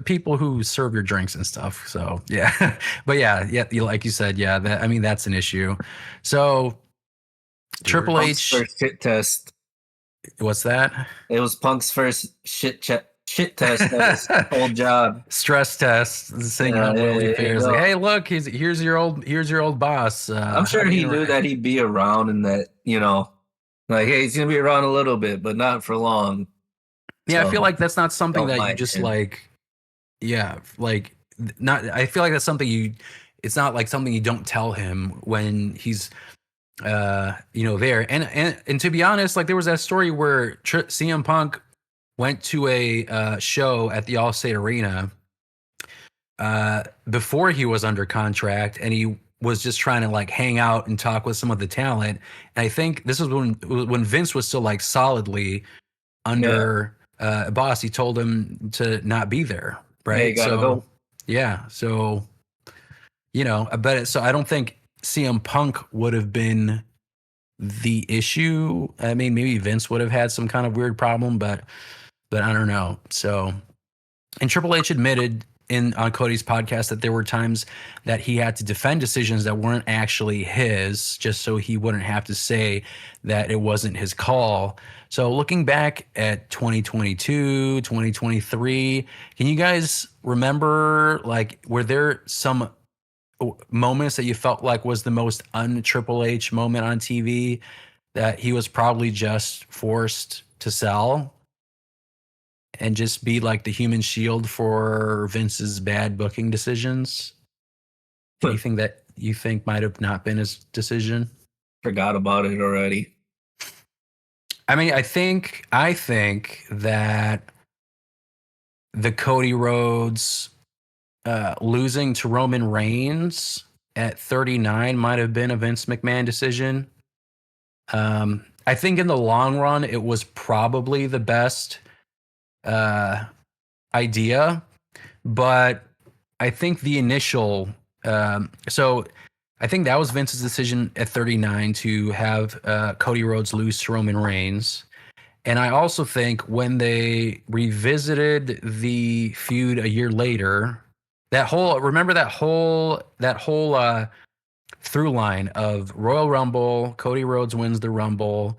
people who serve your drinks and stuff. So yeah, but yeah, like you said, yeah, that's an issue. So Triple Punk's H, first shit test. what's that? It was Punk's first shit test of his whole job. Stress test, seeing how well he fares. Like, hey, look, here's your old boss. I'm sure he knew that he'd be around, and that like, hey, he's gonna be around a little bit, but not for long. Yeah, So, I feel like that's not something that you mind just him. like. Yeah, like not. I feel like that's something you. It's not like something you don't tell him when he's there. And to be honest, like there was that story where CM Punk went to a show at the Allstate Arena before he was under contract, and he was just trying to like hang out and talk with some of the talent. And I think this was when Vince was still like solidly under boss. He told him to not be there, right? Yeah, you gotta go. Yeah, so so I don't think CM Punk would have been the issue. I mean, maybe Vince would have had some kind of weird problem, but I don't know. So, and Triple H admitted on Cody's podcast that there were times that he had to defend decisions that weren't actually his, just so he wouldn't have to say that it wasn't his call. So looking back at 2022, 2023, can you guys remember, like, were there some moments that you felt like was the most un-Triple H moment on TV that he was probably just forced to sell and just be like the human shield for Vince's bad booking decisions? Anything that you think might have not been his decision? Forgot about it already. I mean, I think that the Cody Rhodes losing to Roman Reigns at 39 might have been a Vince McMahon decision. I think in the long run, it was probably the best idea, but I think the initial, so I think that was Vince's decision at 39 to have Cody Rhodes lose to Roman Reigns. And I also think when they revisited the feud a year later, that whole through line of Royal Rumble, Cody Rhodes wins the Rumble,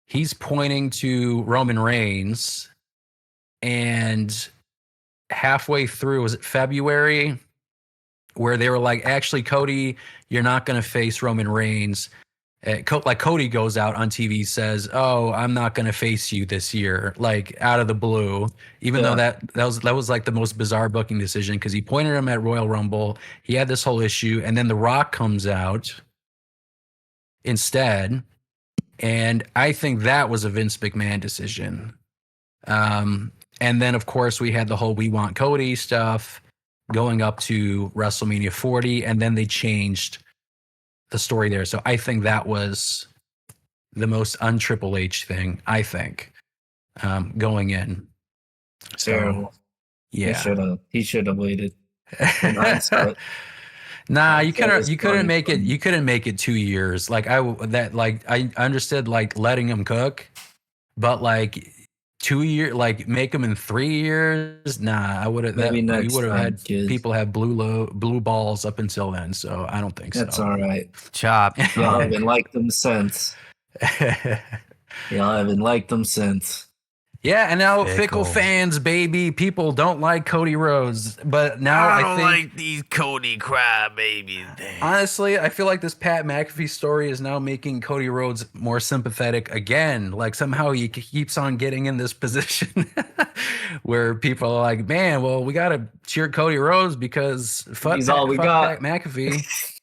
he's pointing to Roman Reigns, and halfway through, was it February, where they were like, actually, Cody, you're not going to face Roman Reigns. Like Cody goes out on TV, says, "Oh, I'm not going to face you this year," like out of the blue. Even though that was like the most bizarre booking decision, because he pointed him at Royal Rumble. He had this whole issue, and then The Rock comes out instead, and I think that was a Vince McMahon decision. And then, of course, we had the whole "We Want Cody" stuff. going up to WrestleMania 40, and then they changed the story there. So I think that was the most un-Triple H thing, I think, going in. So, Terrible. yeah. He should have waited. In hindsight. Nah, you couldn't make it. You couldn't make it 2 years. Like I understood like letting him cook, but like 2 years, like make them in 3 years. Nah, I would have. Maybe You next would have time, had kids. people have blue balls up until then. So I don't think That's so. all right. Chop. Y'all haven't liked them since. Y'all haven't liked them since. Yeah, and now Fickle. fickle fans, baby. People don't like Cody Rhodes, but now I don't think like these Cody crybabies. honestly, I feel like this Pat McAfee story is now making Cody Rhodes more sympathetic again. Like somehow he keeps on getting in this position where people are like, man, well, we got to cheer Cody Rhodes because He's all we got. Pat McAfee.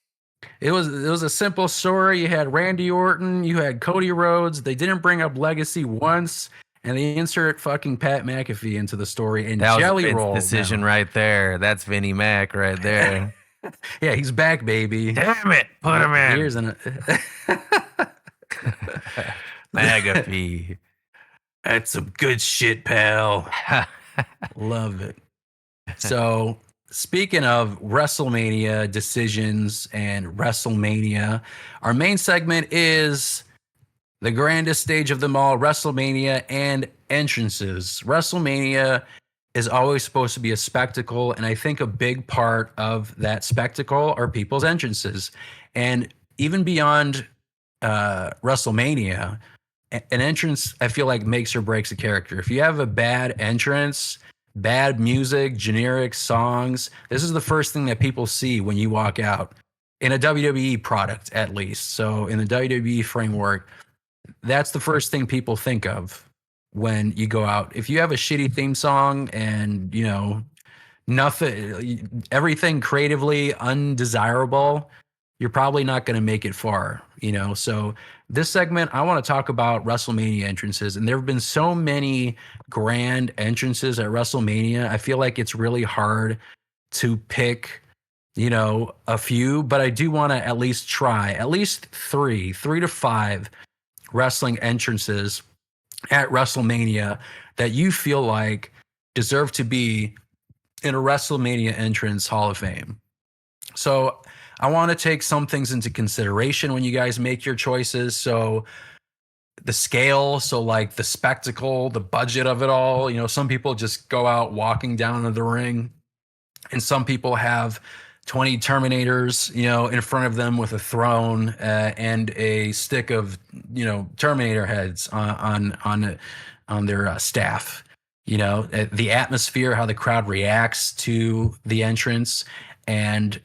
It was a simple story. You had Randy Orton, you had Cody Rhodes. They didn't bring up Legacy once, and they insert fucking Pat McAfee into the story and That was jelly Vince's roll decision now. right there. That's Vinnie Mac right there. Yeah, he's back, baby. Damn it, put him in. Here's an McAfee. That's some good shit, pal. Love it. So, speaking of WrestleMania decisions and WrestleMania, our main segment is the grandest stage of them all, WrestleMania and entrances. WrestleMania is always supposed to be a spectacle, and I think a big part of that spectacle are people's entrances. And even beyond WrestleMania, an entrance, I feel like, makes or breaks a character. If you have a bad entrance, bad music, generic songs, this is the first thing that people see when you walk out in a WWE product, at least. So in the WWE framework, that's the first thing people think of when you go out. If you have a shitty theme song and, you know, nothing, everything creatively undesirable, you're probably not going to make it far, you know? So this segment, I want to talk about WrestleMania entrances, and there have been so many grand entrances at WrestleMania. I feel like it's really hard to pick, you know, a few, but I do want to at least try at least three to five wrestling entrances at WrestleMania that you feel like deserve to be in a WrestleMania entrance Hall of Fame. So I want to take some things into consideration when you guys make your choices. So the scale, so like the spectacle, the budget of it all, you know, some people just go out walking down to the ring, and some people have 20 Terminators, you know, in front of them with a throne and a stick of, you know, Terminator heads on their staff. You know, the atmosphere, how the crowd reacts to the entrance, and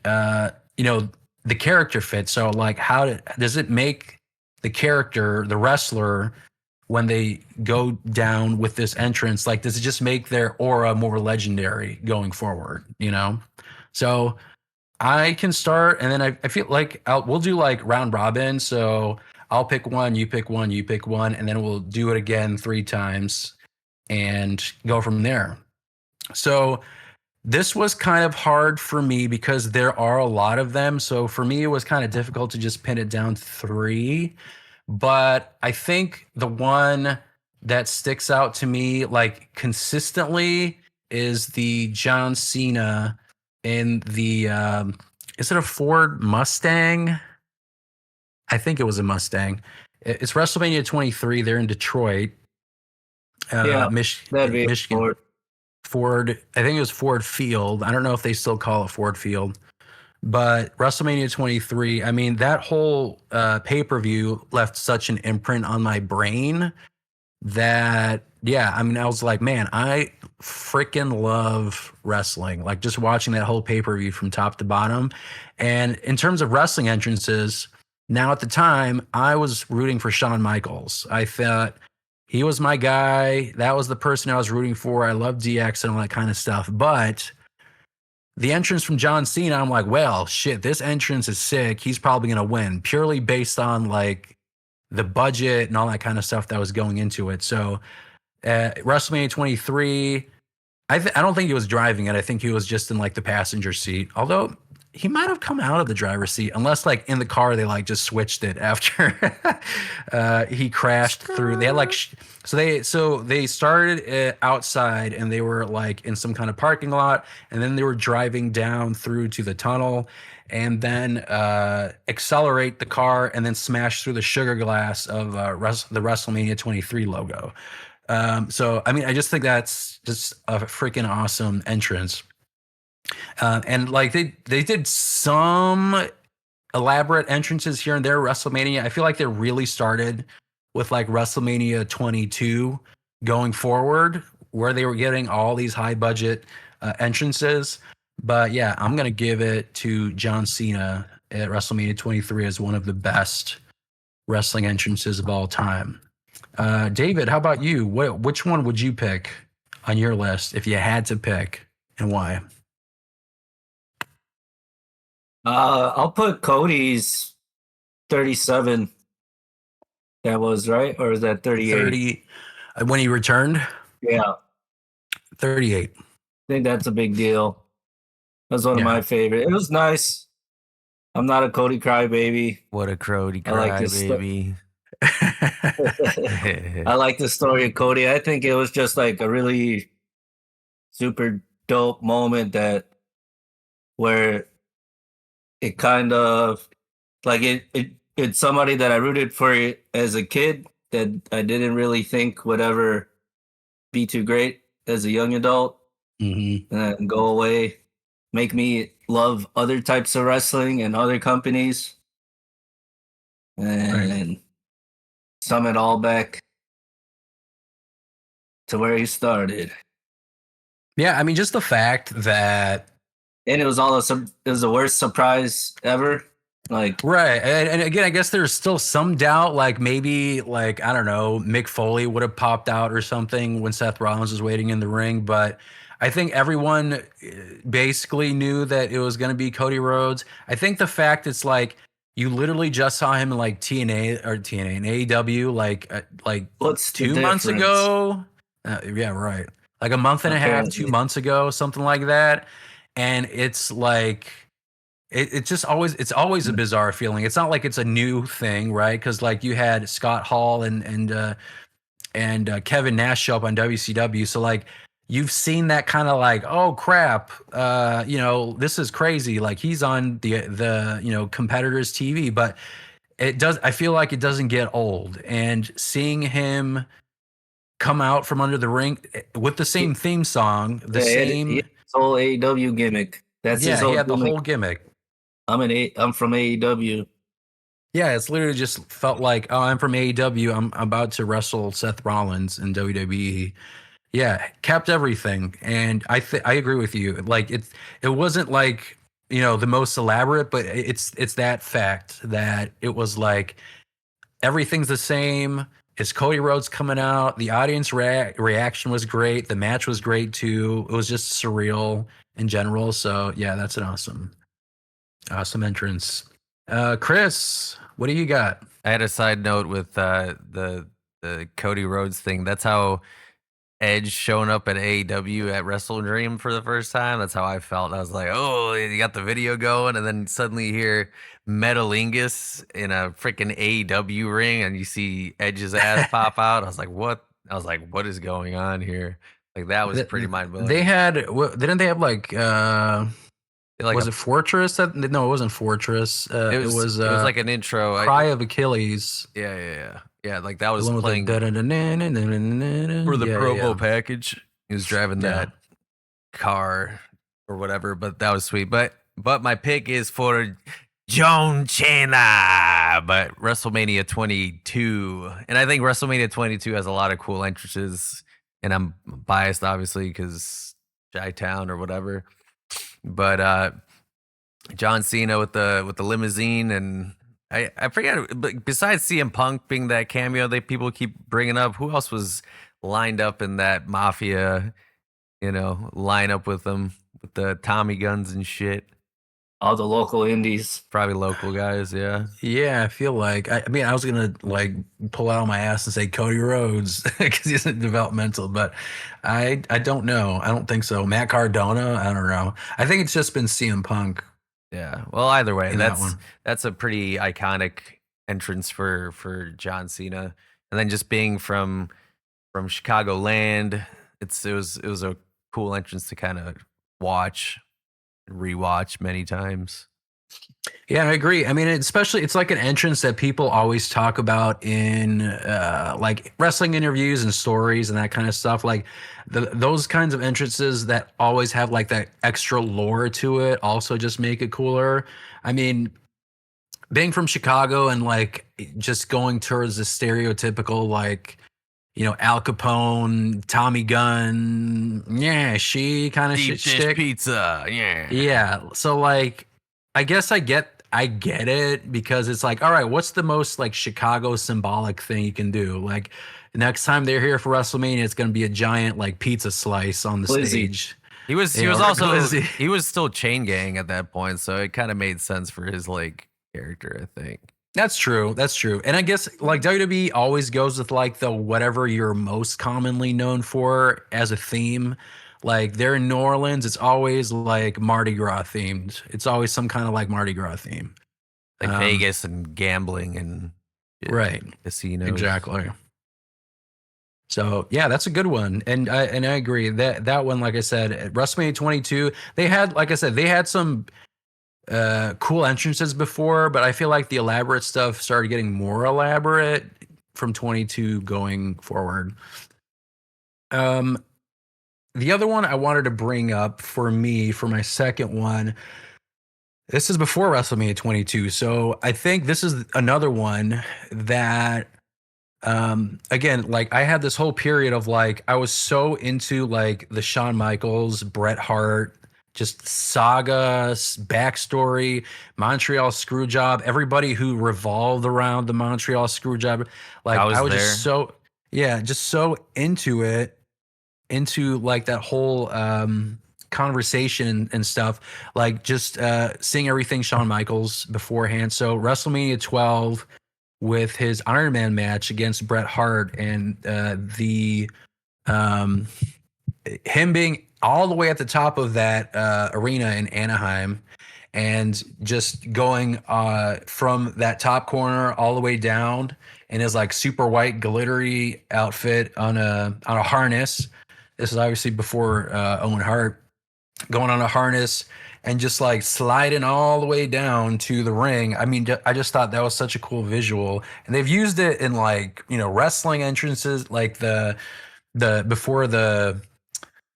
you know, the character fit. So, like, does it make the character, the wrestler, when they go down with this entrance, like, does it just make their aura more legendary going forward? You know, so I can start, and then I feel like we'll do like round robin. So I'll pick one, you pick one, you pick one, and then we'll do it again 3 times and go from there. So this was kind of hard for me because there are a lot of them. So for me, it was kind of difficult to just pin it down to 3. But I think the one that sticks out to me like consistently is the John Cena in the is it a Ford Mustang? I think it was a Mustang. It's WrestleMania 23. They're in Detroit. Yeah, that'd be Michigan. Ford, I think it was Ford Field. I don't know if they still call it Ford Field. But WrestleMania 23, I mean, that whole pay-per-view left such an imprint on my brain that, yeah, I mean, I was like, man, I freaking love wrestling. Like, just watching that whole pay-per-view from top to bottom. And in terms of wrestling entrances, now at the time, I was rooting for Shawn Michaels. I thought he was my guy. That was the person I was rooting for. I love DX and all that kind of stuff. But the entrance from John Cena, I'm like, well, shit, this entrance is sick. He's probably going to win purely based on like the budget and all that kind of stuff that was going into it. So WrestleMania 23, I don't think he was driving it. I think he was just in like the passenger seat. Although he might have come out of the driver's seat, unless like in the car they like just switched it after he crashed through. They had like so they started outside and they were like in some kind of parking lot, and then they were driving down through to the tunnel, and then accelerate the car and then smash through the sugar glass of the WrestleMania 23 logo. So I mean, I just think that's just a freaking awesome entrance. And like they did some elaborate entrances here and there. WrestleMania, I feel like they really started with like WrestleMania 22 going forward, where they were getting all these high budget entrances. But yeah, I'm gonna give it to John Cena at WrestleMania 23 as one of the best wrestling entrances of all time. David, how about you? Which one would you pick on your list if you had to pick, and why? I'll put Cody's 37. That was right, or is that 38? 30 when he returned. Yeah, I 38. think that's a big deal. That's one of my favorite. It was nice. I'm not a Cody crybaby. What a Cody I like cry, this baby. I like the story of Cody. I think it was just like a really super dope moment where it kind of like it's somebody that I rooted for as a kid that I didn't really think would ever be too great as a young adult, and then go away, make me love other types of wrestling and other companies, and sum it all back to where he started. Yeah, I mean, just the fact that And it was it was the worst surprise ever. Like, right, and again, I guess there's still some doubt. Like maybe, like I don't know, Mick Foley would have popped out or something when Seth Rollins was waiting in the ring. But I think everyone basically knew that it was going to be Cody Rhodes. I think the fact it's like you literally just saw him in like TNA and AEW like what's the 2 months difference? ago. Yeah, right. Like a month and a half, Apparently. 2 months ago, something like that. And it's like it's just it's always a bizarre feeling. It's not like it's a new thing, right? Because like you had Scott Hall and Kevin Nash show up on WCW, so like you've seen that kind of like, oh crap, this is crazy. Like he's on the competitors' TV, but it does. I feel like it doesn't get old, and seeing him come out from under the ring with the same theme song, the same. His whole AEW gimmick. That's his Yeah, whole he had the gimmick. whole gimmick. I'm from AEW. Yeah, it's literally just felt like, oh, I'm from AEW. I'm about to wrestle Seth Rollins in WWE. Yeah, kept everything, and I agree with you. Like it wasn't like the most elaborate, but it's that fact that it was like everything's the same. It's Cody Rhodes coming out. The audience reaction was great. The match was great too. It was just surreal in general. So yeah, that's an awesome entrance. Chris, what do you got? I had a side note with the Cody Rhodes thing. That's how Edge showing up at AEW at Wrestle Dream for the first time. That's how I felt. I was like, oh, you got the video going, and then suddenly you hear Metalingus in a freaking AEW ring, and you see Edge's ass pop out. I was like, what? I was like, what is going on here? Like that was pretty mind blowing. They had didn't they have like was it Fortress? No, it wasn't Fortress. It was like an intro. Cry of Achilles. Yeah. Like that was playing for the promo package. He was driving that car or whatever, but that was sweet. But my pick is for John Cena, but WrestleMania 22, and I think WrestleMania 22 has a lot of cool entrances. And I'm biased, obviously, because Chi-Town or whatever. But John Cena with the limousine, and I forget. But besides CM Punk being that cameo that people keep bringing up, who else was lined up in that mafia, lineup with them with the Tommy guns and shit? all the local indies. Probably local guys, yeah. Yeah, I feel like I mean I was gonna like pull out my ass and say Cody Rhodes because he's developmental, but I don't know. I don't think so. Matt Cardona, I don't know. I think it's just been CM Punk. Yeah. Well, either way, In that one. that's a pretty iconic entrance for John Cena. And then just being from Chicagoland, it was a cool entrance to kind of watch, rewatch many times. Yeah, I agree. I mean, especially it's like an entrance that people always talk about in like wrestling interviews and stories and that kind of stuff. Like those kinds of entrances that always have like that extra lore to it also just make it cooler. I mean, being from Chicago and like just going towards the stereotypical like, you know, Al Capone, Tommy Gunn, yeah, she kind of Deep shit dish stick. pizza, yeah. Yeah. So like I guess I get it because it's like, all right, what's the most like Chicago symbolic thing you can do? Like next time they're here for WrestleMania, it's gonna be a giant like pizza slice on the Glizzy. stage. He was Yeah, or also Glizzy. he was still chain gang at that point, so it kind of made sense for his like character, I think. That's true. That's true. And I guess like WWE always goes with like the whatever you're most commonly known for as a theme. Like they're in New Orleans, it's always like Mardi Gras themed. It's always some kind of like Mardi Gras theme. Like Um, Vegas and gambling and Right. casinos. Exactly. So yeah, that's a good one, and I agree that one. Like I said, at WrestleMania 22, they had, like I said, they had some cool entrances before, but I feel like the elaborate stuff started getting more elaborate from 22 going forward. The other one I wanted to bring up for me for my second one. This is before WrestleMania 22, so I think this is another one that again, like I had this whole period of like I was so into like the Shawn Michaels, Bret Hart, just saga, backstory, Montreal Screwjob, everybody who revolved around the Montreal Screwjob. Like I was I was there. just so, yeah, just so into it, into like that whole conversation and stuff, like just seeing everything Shawn Michaels beforehand. So WrestleMania 12 with his Iron Man match against Bret Hart, and the him being all the way at the top of that arena in Anaheim, and just going from that top corner all the way down in his like super white glittery outfit on a harness. This is obviously before Owen Hart, going on a harness and just like sliding all the way down to the ring. I mean, I just thought that was such a cool visual, and they've used it in like, you know, wrestling entrances, like the before the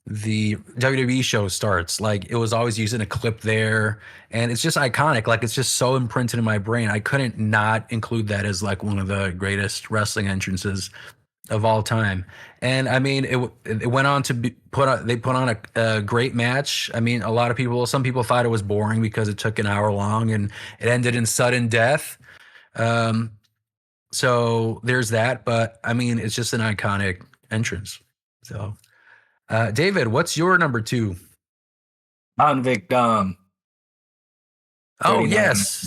WWE show starts. Like it was always using a clip there, and it's just iconic. Like it's just so imprinted in my brain. I couldn't not include that as like one of the greatest wrestling entrances of all time. And I mean, it went on to be they put on a great match. I mean, some people thought it was boring because it took an hour long and it ended in sudden death. So there's that, but I mean, it's just an iconic entrance. So, David, what's your number two? Convict Dom. Oh, 39.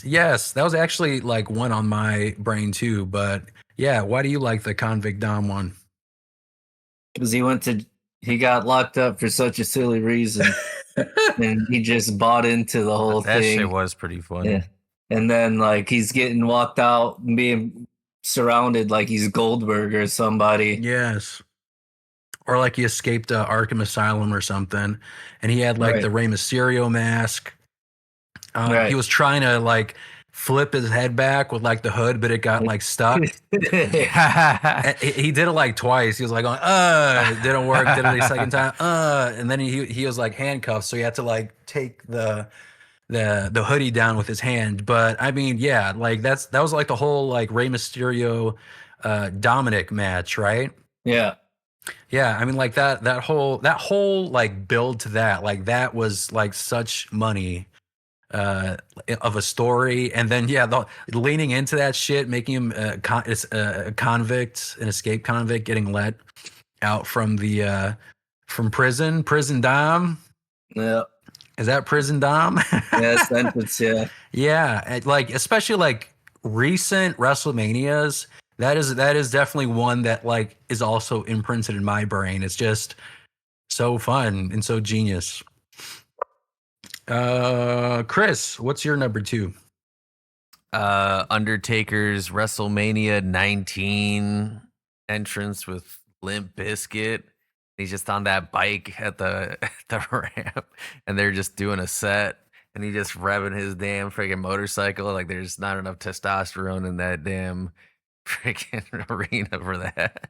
yes. That was actually like one on my brain too, but yeah, why do you like the Convict Dom one? Because he got locked up for such a silly reason. And he just bought into the whole That thing. shit was pretty funny. Yeah. And then like he's getting walked out and being surrounded like he's Goldberg or somebody. Yes. Or like he escaped Arkham Asylum or something, and he had like Right. the Rey Mysterio mask. Right. He was trying to like flip his head back with like the hood, but it got like stuck. And he did it like twice. He was like, it didn't work. Did it a second time, and then he was like handcuffed, so he had to like take the hoodie down with his hand. But I mean, yeah, like that was like the whole like Rey Mysterio, Dominic match, right? Yeah. Yeah, I mean, like that whole like build to that, like that was like such money of a story, and then yeah, leaning into that shit, making him a convict, an escaped convict, getting let out from the from prison Dom. Yeah. Is that Prison Dom? Yeah, sentence. Yeah. Yeah, like especially like recent WrestleManias. That is definitely one that like is also imprinted in my brain. It's just so fun and so genius. Chris, what's your number 2? Undertaker's WrestleMania 19 entrance with Limp Bizkit. He's just on that bike at the the ramp, and they're just doing a set, and he just revving his damn freaking motorcycle. Like there's not enough testosterone in that damn freaking arena for that.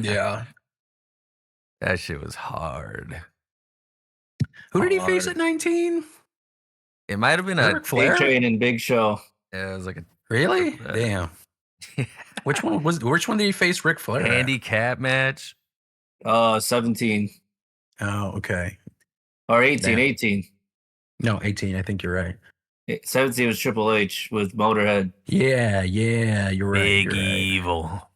Yeah. That shit was hard. Who did he face at 19? It might have been a Ric Flair? A-Train and Big Show. Yeah, it was like a Really? Damn. Which one did he face Ric Flair? handicap match. 17 Oh, okay. or 18. Damn. 18. No, 18. I think you're right. 17 was Triple H with Motorhead. Yeah, you're right. Big you're right. Evil.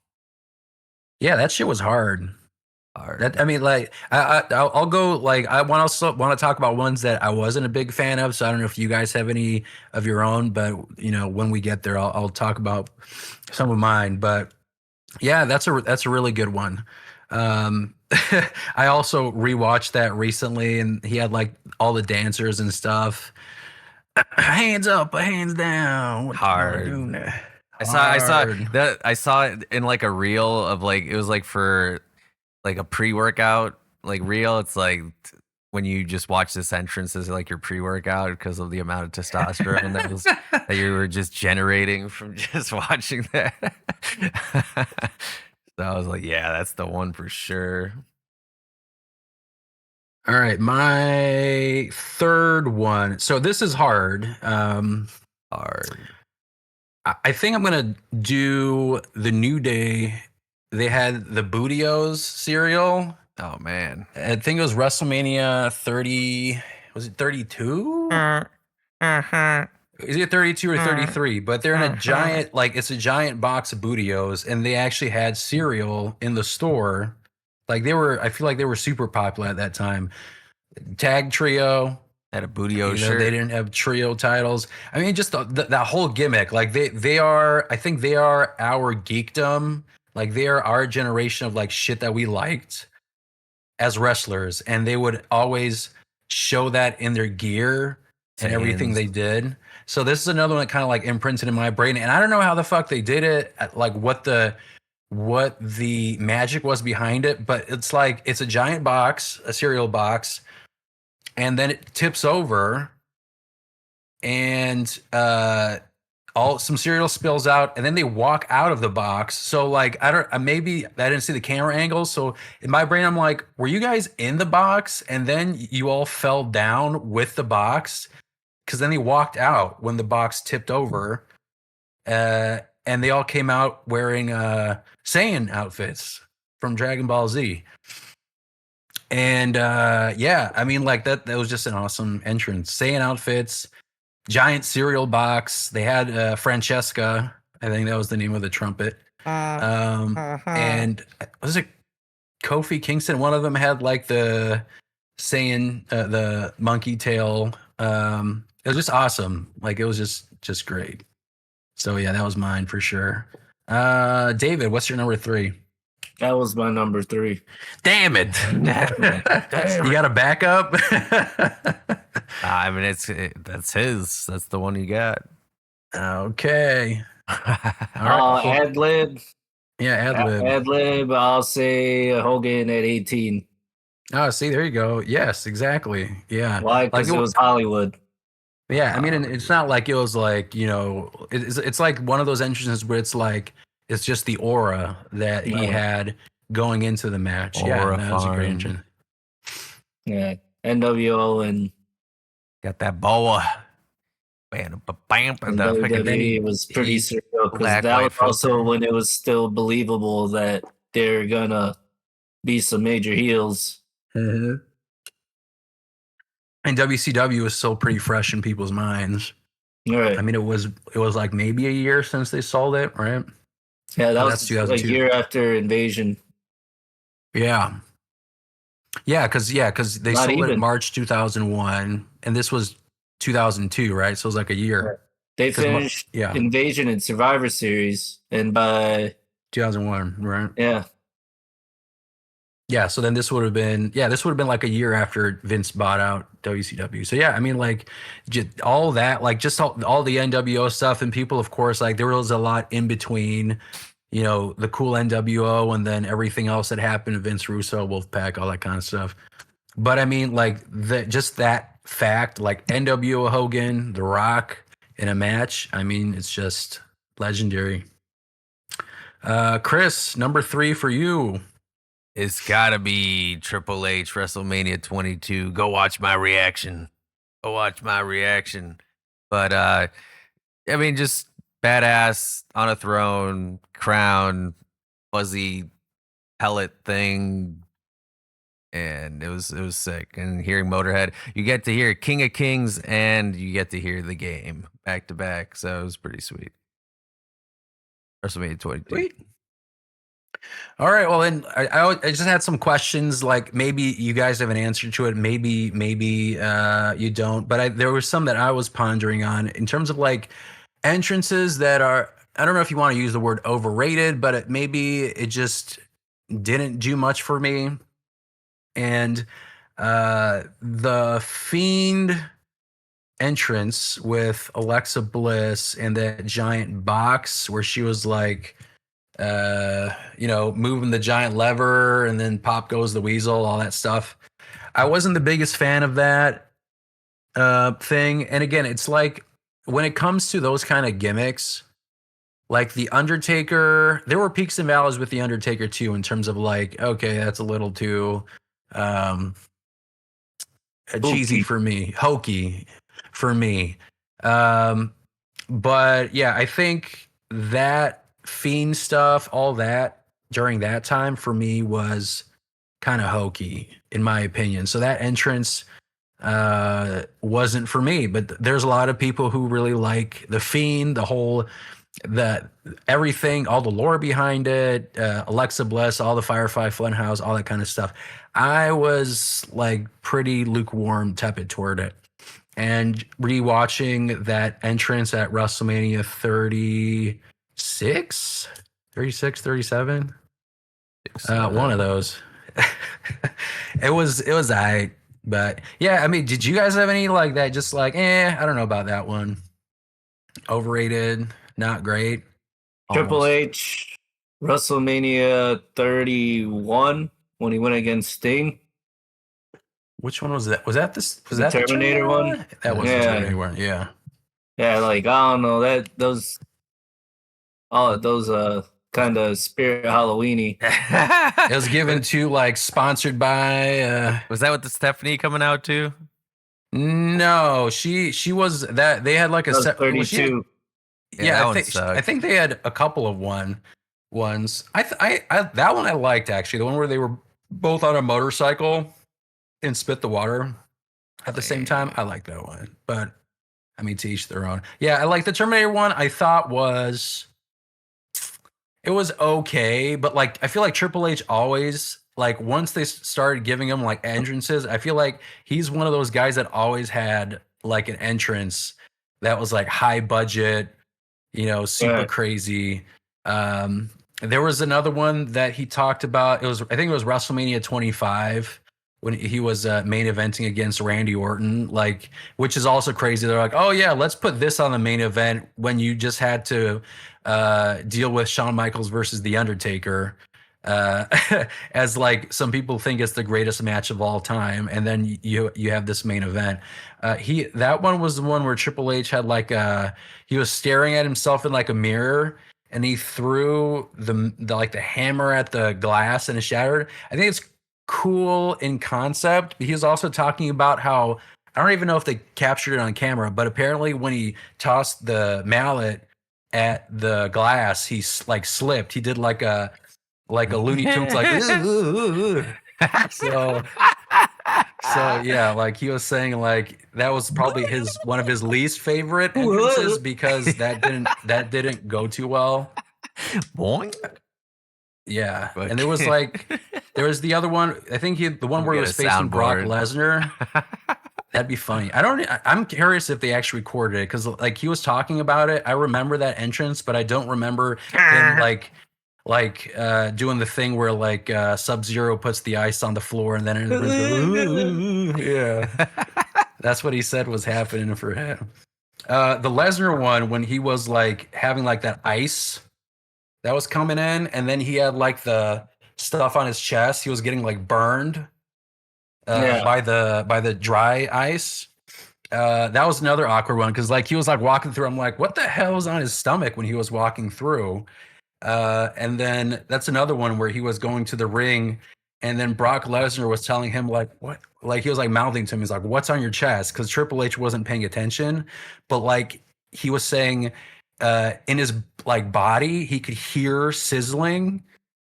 Yeah, that shit was hard. Hard. That, I mean, like, I'll go, like, I want to talk about ones that I wasn't a big fan of, so I don't know if you guys have any of your own, but, you know, when we get there, I'll talk about some of mine, but yeah, that's a really good one. I also rewatched that recently, and he had, like, all the dancers and stuff. Hands up, hands down. What Hard. you doing there? I saw Hard. that. I saw it in like a reel of like it was like for like a pre-workout like reel. It's like when you just watch this entrance as like your pre-workout because of the amount of testosterone that you were just generating from just watching that. So I was like, yeah, that's the one for sure. All right, my third one. So this is hard. Hard. I think I'm gonna do the New Day. They had the Bootios cereal. Oh man. I think it was WrestleMania 30. Was it 32? Is it 32 or 33? But they're in a giant, like it's a giant box of Bootios, and they actually had cereal in the store. Like I feel like they were super popular at that time. Tag trio. Had a Bootio shirt. They didn't have trio titles. I mean, just that whole gimmick. Like they are, I think they are our geekdom. Like they are our generation of like shit that we liked as wrestlers, and they would always show that in their gear and everything they did. So this is another one that kind of like imprinted in my brain, and I don't know how the fuck they did it, like what the magic was behind it, but it's like it's a giant box, a cereal box, and then it tips over, and some cereal spills out, and then they walk out of the box. So like maybe I didn't see the camera angles. So in my brain, I'm like, were you guys in the box and then you all fell down with the box? Because then they walked out when the box tipped over, and they all came out wearing Saiyan outfits from Dragon Ball Z. And yeah, I mean, like that was just an awesome entrance. Saiyan outfits, giant cereal box. They had Francesca. I think that was the name of the trumpet. And was it Kofi Kingston? One of them had like the Saiyan, the monkey tail. It was just awesome. Like it was just great. So yeah, that was mine for sure. David, what's your number 3? That was my number 3. Damn it! You got a backup? I mean, that's his. That's the one you got. Okay. All right. Ad lib. Yeah, ad lib. Ad lib. I'll say Hogan at 18. Oh, see, there you go. Yes, exactly. Yeah. Why? Because it was Hollywood. Yeah, I mean, it's not like it was like, you know, it's like one of those entrances where it's like it's just the aura that he had going into the match. Yeah, that was a great entrance. Yeah, NWO and got that boa. Bam, bam, bam. WWE was pretty surreal because that was also when it was still believable that they're gonna be some major heels. Mm-hmm. And WCW was still pretty fresh in people's minds. Right. I mean, it was like maybe a year since they sold it, right? Yeah, that was a year after Invasion. Yeah. Yeah, because they sold it in March 2001, and this was 2002, right? So it was like a year. They finished Invasion and Survivor Series, and by 2001, right? Yeah. Yeah, so then this would have been like a year after Vince bought out WCW. So yeah, I mean, like just all that, like just all the NWO stuff, and people, of course, like there was a lot in between, you know, the cool NWO and then everything else that happened, Vince Russo, Wolfpack, all that kind of stuff. But I mean, like just that fact, like NWO Hogan, The Rock in a match, I mean, it's just legendary. Chris, number 3 for you. It's gotta be Triple H WrestleMania 22. Go watch my reaction. But I mean, just badass on a throne, crown, fuzzy pellet thing, and it was sick. And hearing Motorhead, you get to hear King of Kings and you get to hear the game back to back. So it was pretty sweet. WrestleMania 22. Sweet. All right. Well, then I just had some questions. Like maybe you guys have an answer to it. Maybe you don't. But there were some that I was pondering on in terms of like entrances that are. I don't know if you want to use the word overrated, but maybe it just didn't do much for me. And the Fiend entrance with Alexa Bliss and that giant box where she was like, you know, moving the giant lever and then pop goes the weasel, all that stuff. I wasn't the biggest fan of that thing. And again, it's like when it comes to those kind of gimmicks, like the Undertaker, there were peaks and valleys with the Undertaker too, in terms of like, okay, that's a little too cheesy for me, hokey for me. But yeah, I think that Fiend stuff, all that during that time for me was kind of hokey in my opinion. So that entrance wasn't for me, but there's a lot of people who really like the Fiend, everything, all the lore behind it, Alexa Bliss, all the Firefly Funhouse, all that kind of stuff. I was like pretty lukewarm, tepid toward it. And rewatching that entrance at WrestleMania 36, 37, one of those. it was all right. But yeah, I mean, did you guys have any like that? Just like, I don't know about that one. Overrated, not great. Triple H, WrestleMania 31 when he went against Sting. Which one was that? Was that the Terminator one? That was the Terminator one. Yeah. Yeah, like I don't know those kind of spirit Halloweeny. It was given to like sponsored by. Was that with the Stephanie coming out too? No, she was that they had like a set 32. Yeah, I think they had a couple of ones. I that one I liked actually. The one where they were both on a motorcycle and spit the water at the same time. I like that one, but I mean, to each their own. Yeah, I like the Terminator one. I thought it was okay, but like I feel like Triple H always like once they started giving him like entrances, I feel like he's one of those guys that always had like an entrance that was like high budget, you know, super crazy. There was another one that he talked about. I think it was WrestleMania 25 when he was main eventing against Randy Orton, like, which is also crazy. They're like, oh yeah, let's put this on the main event when you just had to deal with Shawn Michaels versus The Undertaker, as like some people think it's the greatest match of all time, and then you have this main event. That one was the one where Triple H had like he was staring at himself in like a mirror, and he threw the hammer at the glass and it shattered. I think it's cool in concept, but he was also talking about how I don't even know if they captured it on camera, but apparently when he tossed the mallet at the glass, he like slipped. He did like a Looney Tunes like so yeah, like he was saying like that was probably one of his least favorite entrances because that didn't go too well. Boing. Yeah, and there was the other one. I think the one where he was facing Brock Lesnar. That'd be funny. I'm curious if they actually recorded it because like he was talking about it. I remember that entrance, but I don't remember him doing the thing where like Sub-Zero puts the ice on the floor and then everybody's go, yeah. That's what he said was happening for him. The Lesnar one, when he was like having like that ice that was coming in, and then he had like the stuff on his chest, he was getting like burned by the dry ice. That was another awkward one because like he was like walking through. I'm like, what the hell was on his stomach when he was walking through? And then that's another one where he was going to the ring, and then Brock Lesnar was telling him like what, like he was like mouthing to him. He's like, "What's on your chest?" Because Triple H wasn't paying attention, but like he was saying, in his like body, he could hear sizzling.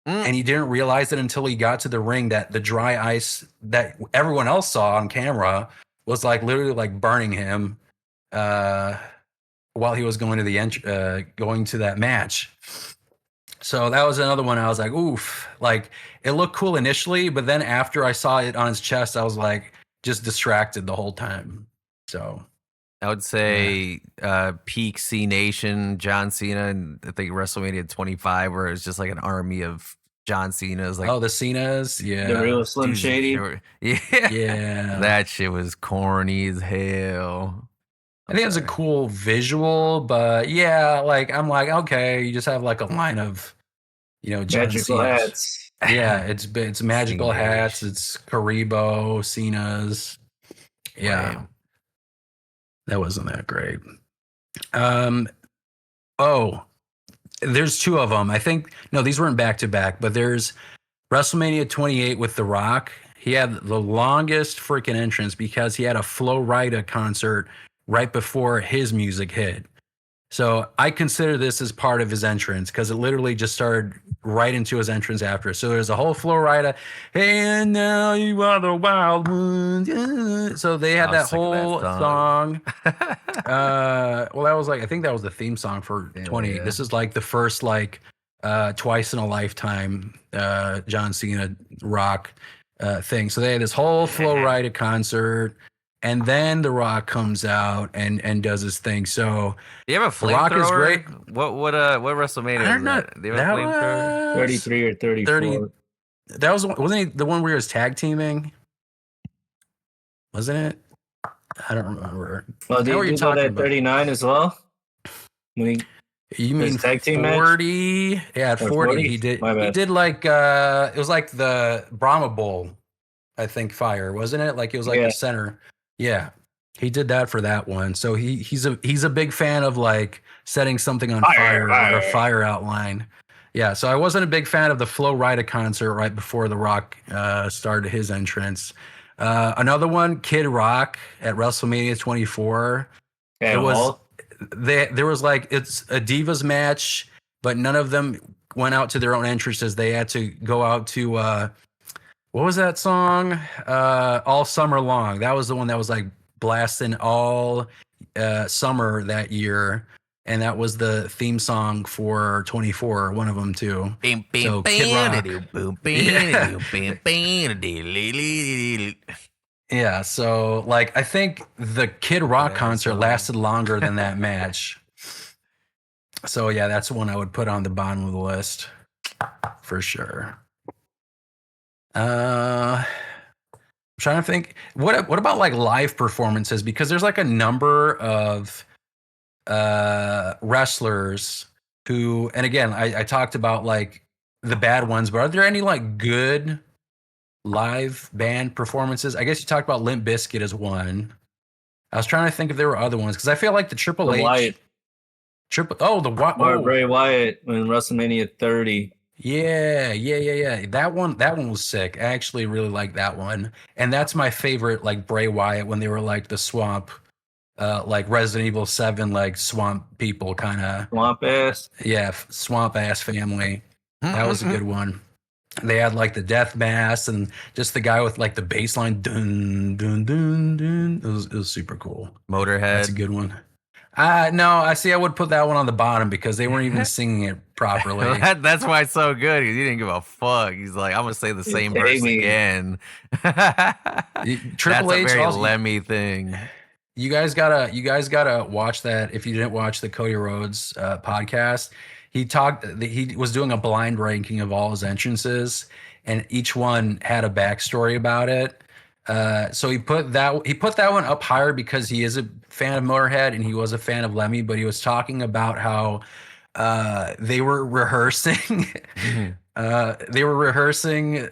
And he didn't realize it until he got to the ring that the dry ice that everyone else saw on camera was like literally like burning him while he was going to going to that match. So that was another one I was like, oof. Like it looked cool initially, but then after I saw it on his chest, I was like just distracted the whole time. So I would say peak C Nation, John Cena, and I think WrestleMania 25, where it's just like an army of John Cena's. Like, the Cenas, yeah, the real Slim Shady. Yeah, that shit was corny as hell. I think it's a cool visual, but yeah, like I'm like, okay, you just have like a line of, John magical Cena's. hats. Yeah, it's magical hats. It's Karibo, Cena's. Yeah. Wow. That wasn't that great. There's two of them. I think, no, these weren't back to back, but there's WrestleMania 28 with The Rock. He had the longest freaking entrance because he had a Flo Rida concert right before his music hit. So I consider this as part of his entrance because it literally just started right into his entrance after. So there's a whole Flo Rida, hey, and now you are the wild ones. Yeah. So they had that whole song. Well, that was like, I think that was the theme song for 28. Yeah. This is like the first like twice in a lifetime John Cena Rock thing. So they had this whole Flo Rida concert. And then The Rock comes out and does his thing. So do you have a flamethrower? The Rock is great. What WrestleMania? I don't know. That 33 or 34. 30, that wasn't he the one where he was tag teaming? Wasn't it? I don't remember. Well, do you know that 39 as well? You mean tag team 40? Match? Yeah, 40. He did. He did like it was like the Brahma Bull, I think. Fire, wasn't it? Like it was like the center. Yeah, he did that for that one. So he's a big fan of like setting something on fire or a fire outline. Yeah, so I wasn't a big fan of the Flo Rida concert right before The Rock started his entrance. Another one, Kid Rock at WrestleMania 24. There was like it's a Divas match, but none of them went out to their own entrances. They had to go out to what was that song? All Summer Long. That was the one that was like blasting all summer that year. And that was the theme song for 24, one of them too. So Kid Rock. Yeah, so like I think the Kid Rock concert lasted longer than that match. So yeah, that's one I would put on the bottom of the list for sure. I'm trying to think what about like live performances, because there's like a number of wrestlers who, and again I talked about like the bad ones, but are there any like good live band performances? I guess you talked about Limp Bizkit as one. I was trying to think if there were other ones because I feel like the Triple H Wyatt. Bray Wyatt in WrestleMania 30. Yeah. That one was sick. I actually really like that one. And that's my favorite, like Bray Wyatt when they were like the swamp, like Resident Evil 7, like swamp people kind of. Swamp ass? Yeah, swamp ass family. That was a good one. They had like the death mask and just the guy with like the bass line. Dun, dun, dun, dun. It was super cool. Motorhead. That's a good one. No, I see. I would put that one on the bottom because they weren't even singing it properly. That's why it's so good. He didn't give a fuck. He's like, I'm gonna say the same verse again. That's Triple a H very also, Lemmy thing. you guys gotta watch that. If you didn't watch the Cody Rhodes podcast, he was doing a blind ranking of all his entrances, and each one had a backstory about it. So he put that one up higher because he is a fan of Motorhead and he was a fan of Lemmy, but he was talking about how they were rehearsing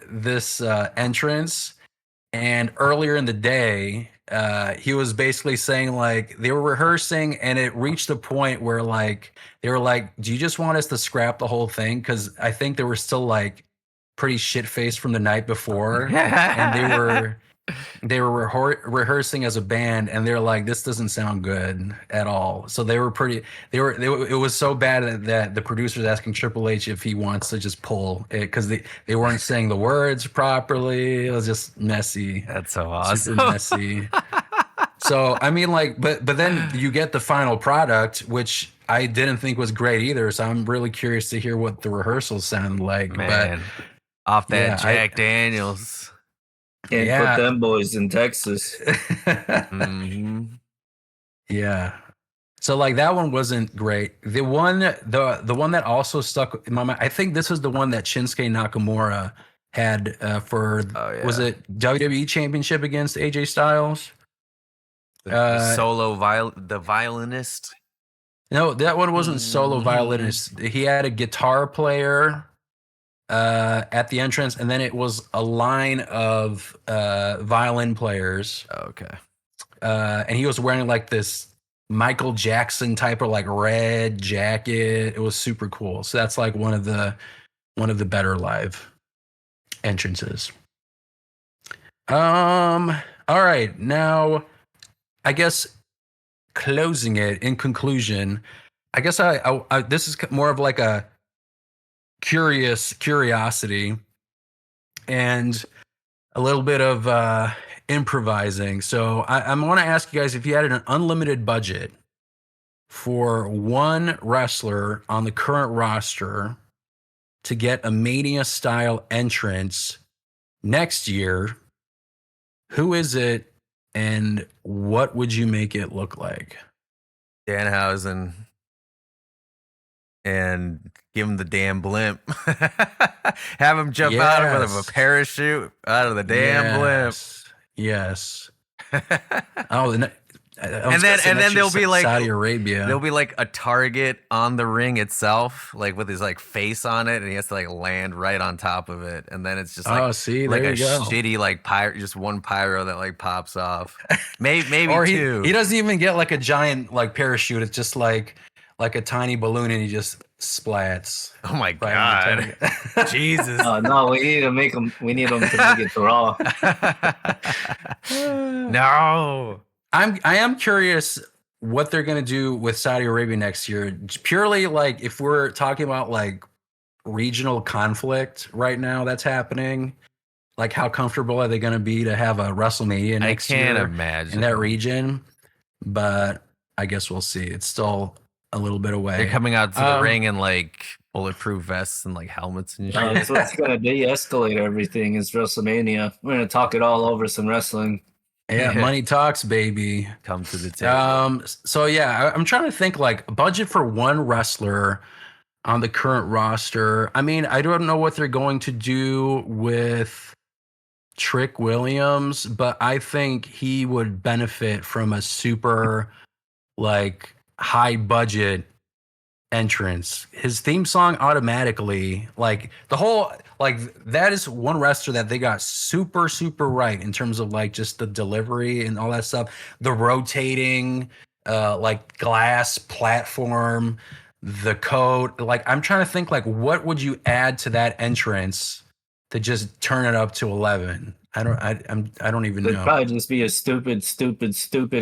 this entrance, and earlier in the day he was basically saying like they were rehearsing and it reached a point where like they were like, do you just want us to scrap the whole thing, because I think they were still like pretty shit-faced from the night before, and they were rehearsing as a band, and they're like, this doesn't sound good at all. So they were it was so bad that the producer's asking Triple H if he wants to just pull it because they weren't saying the words properly. It was just messy. That's so awesome. Super messy. So I mean, like, but then you get the final product, which I didn't think was great either. So I'm really curious to hear what the rehearsals sound like. Man, off that Jack Daniels. Can't put them boys in Texas. Mm-hmm. Yeah. So like that one wasn't great. The one that also stuck in my mind, I think this was the one that Shinsuke Nakamura had was it WWE Championship against AJ Styles? The violinist. No, that one wasn't solo violinist. He had a guitar player at the entrance, and then it was a line of violin players. Okay. And he was wearing like this Michael Jackson type of like red jacket. It was super cool. So that's like one of the better live entrances. All right, now I guess closing it in conclusion, I guess I this is more of like a curiosity and a little bit of improvising. So I'm going to ask you guys, if you had an unlimited budget for one wrestler on the current roster to get a Mania style entrance next year, who is it and what would you make it look like? Danhausen. And give him the damn blimp. Have him jump out of a parachute out of the damn blimp. Yes. And then there'll be like Saudi Arabia. There'll be like a target on the ring itself, like with his like face on it, and he has to like land right on top of it. And then it's just like, like a shitty like pyro, just one pyro that like pops off. Maybe or two. He doesn't even get like a giant like parachute. It's just like a tiny balloon, and he just splats. Oh my god! Jesus! No, we need to make him. We need him to make it raw. No. I am curious what they're gonna do with Saudi Arabia next year. Purely like if we're talking about like regional conflict right now that's happening, like how comfortable are they gonna be to have a WrestleMania next year? I can't imagine in that region, but I guess we'll see. It's still a little bit away. They're coming out to the ring in like bulletproof vests and like helmets and shit. That's what's gonna de-escalate everything is WrestleMania. We're gonna talk it all over some wrestling. Yeah, money talks, baby. Come to the table. So yeah, I'm trying to think like a budget for one wrestler on the current roster. I mean, I don't know what they're going to do with Trick Williams, but I think he would benefit from a super like high budget entrance. His theme song automatically, like the whole, like that is one wrestler that they got super right in terms of like just the delivery and all that stuff. The rotating like glass platform, the coat. Like I'm trying to think like what would you add to that entrance to just turn it up to 11? I don't even know. It'd probably just be a stupid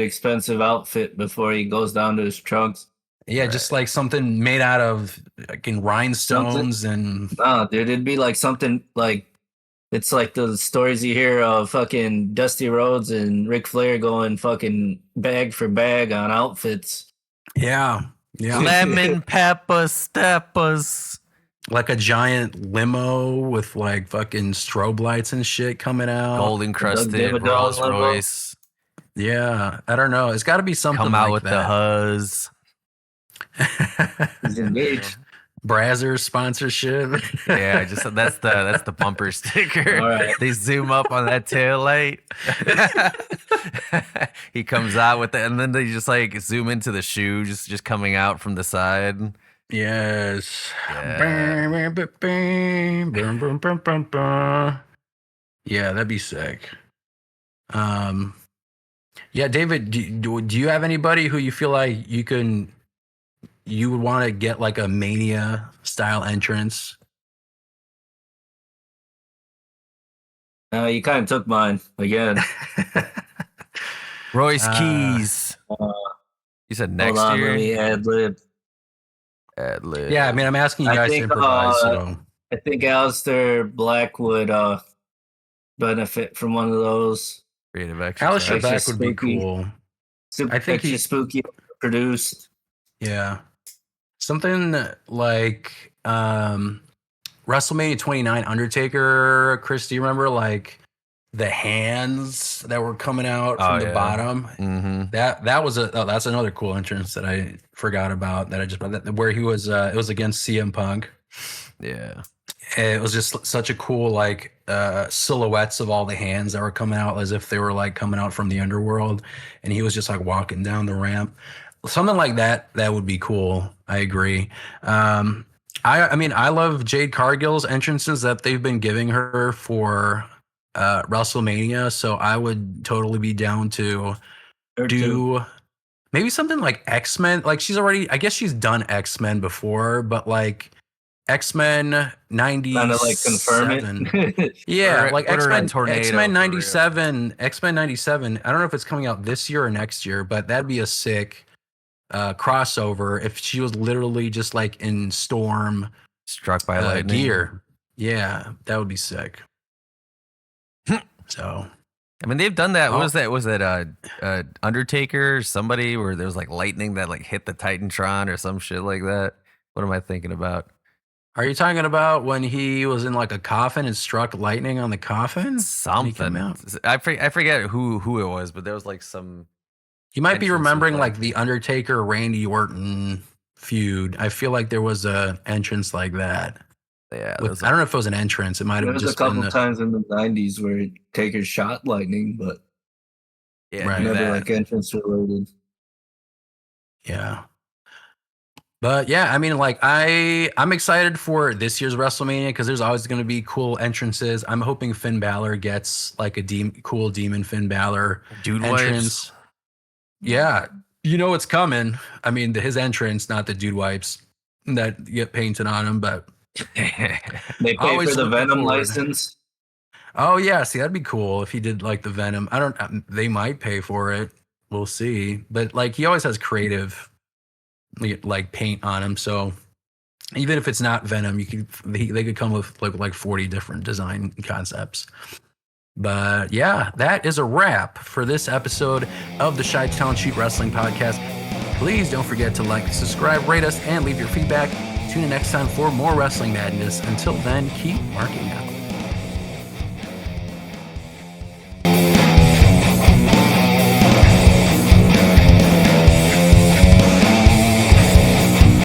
expensive outfit before he goes down to his trunks. Yeah, right. Just like something made out of fucking rhinestones and. No, dude, it'd be like something like it's like the stories you hear of fucking Dusty Rhodes and Ric Flair going fucking bag for bag on outfits. Yeah. Yeah. Lemon pepper steppers. Like a giant limo with like fucking strobe lights and shit coming out. Gold encrusted Rolls Royce. Yeah. I don't know. It's got to be something Come out like with the that. huzz. He's engaged. Brazzers sponsorship. Yeah, just that's the bumper sticker. All right. They zoom up on that tail light. He comes out with it, and then they just like zoom into the shoe, just coming out from the side. Yes. Yeah. Yeah, that'd be sick. Yeah, David, do you have anybody who you feel like you would want to get like a Mania style entrance? You kind of took mine again. Royce Keys. You said next Hold on, year. let me ad-lib. Ad-lib. Yeah, I mean, I'm asking you guys to improvise. So. I think Aleister Black would benefit from one of those. Creative exercise. Aleister Black would be spooky. cool. I think he's spooky produced. Yeah. Something like WrestleMania 29 Undertaker, Chris, do you remember like the hands that were coming out from the bottom? Mm-hmm. That was that's another cool entrance that I forgot about that I just where he was it was against CM Punk. Yeah. It was just such a cool like silhouettes of all the hands that were coming out as if they were like coming out from the underworld, and he was just like walking down the ramp. Something like that would be cool. I agree. I mean, I love Jade Cargill's entrances that they've been giving her for WrestleMania, so I would totally be down to do maybe something like X-Men. Like I guess she's done X-Men before, but like X-Men 97. Kind of like confirm it. Yeah, like X-Men 97. X-Men 97. I don't know if it's coming out this year or next year, but that'd be a sick crossover if she was literally just like in Storm Struck by lightning gear. Yeah, that would be sick. So, I mean, they've done that. What was that? Was it Undertaker or somebody where there was like lightning that like hit the Titantron or some shit like that? What am I thinking about? are you talking about when he was in like a coffin and struck lightning on the coffin? Something. I forget who it was, but there was like some. You might be remembering like the Undertaker Randy Orton feud. I feel like there was a entrance like that. Yeah, I don't know if it was an entrance. It might have just been a couple times in the 90s where Taker shot lightning, but right. never like entrance related. Yeah. But yeah, I mean, like I'm excited for this year's WrestleMania because there's always going to be cool entrances. I'm hoping Finn Balor gets like a cool demon Finn Balor dude entrance. Wipes. Yeah, you know it's coming. I mean, his entrance, not the dude wipes that get painted on him, but they pay for the Venom license. Oh yeah, see that'd be cool if he did like the Venom. They might pay for it. We'll see. But like he always has creative like paint on him, so even if it's not Venom, they could come with like 40 different design concepts. But yeah, that is a wrap for this episode of the Chi-Town Shoot Wrestling Podcast. Please don't forget to like, subscribe, rate us, and leave your feedback. Tune in next time for more wrestling madness. Until then, keep marking out.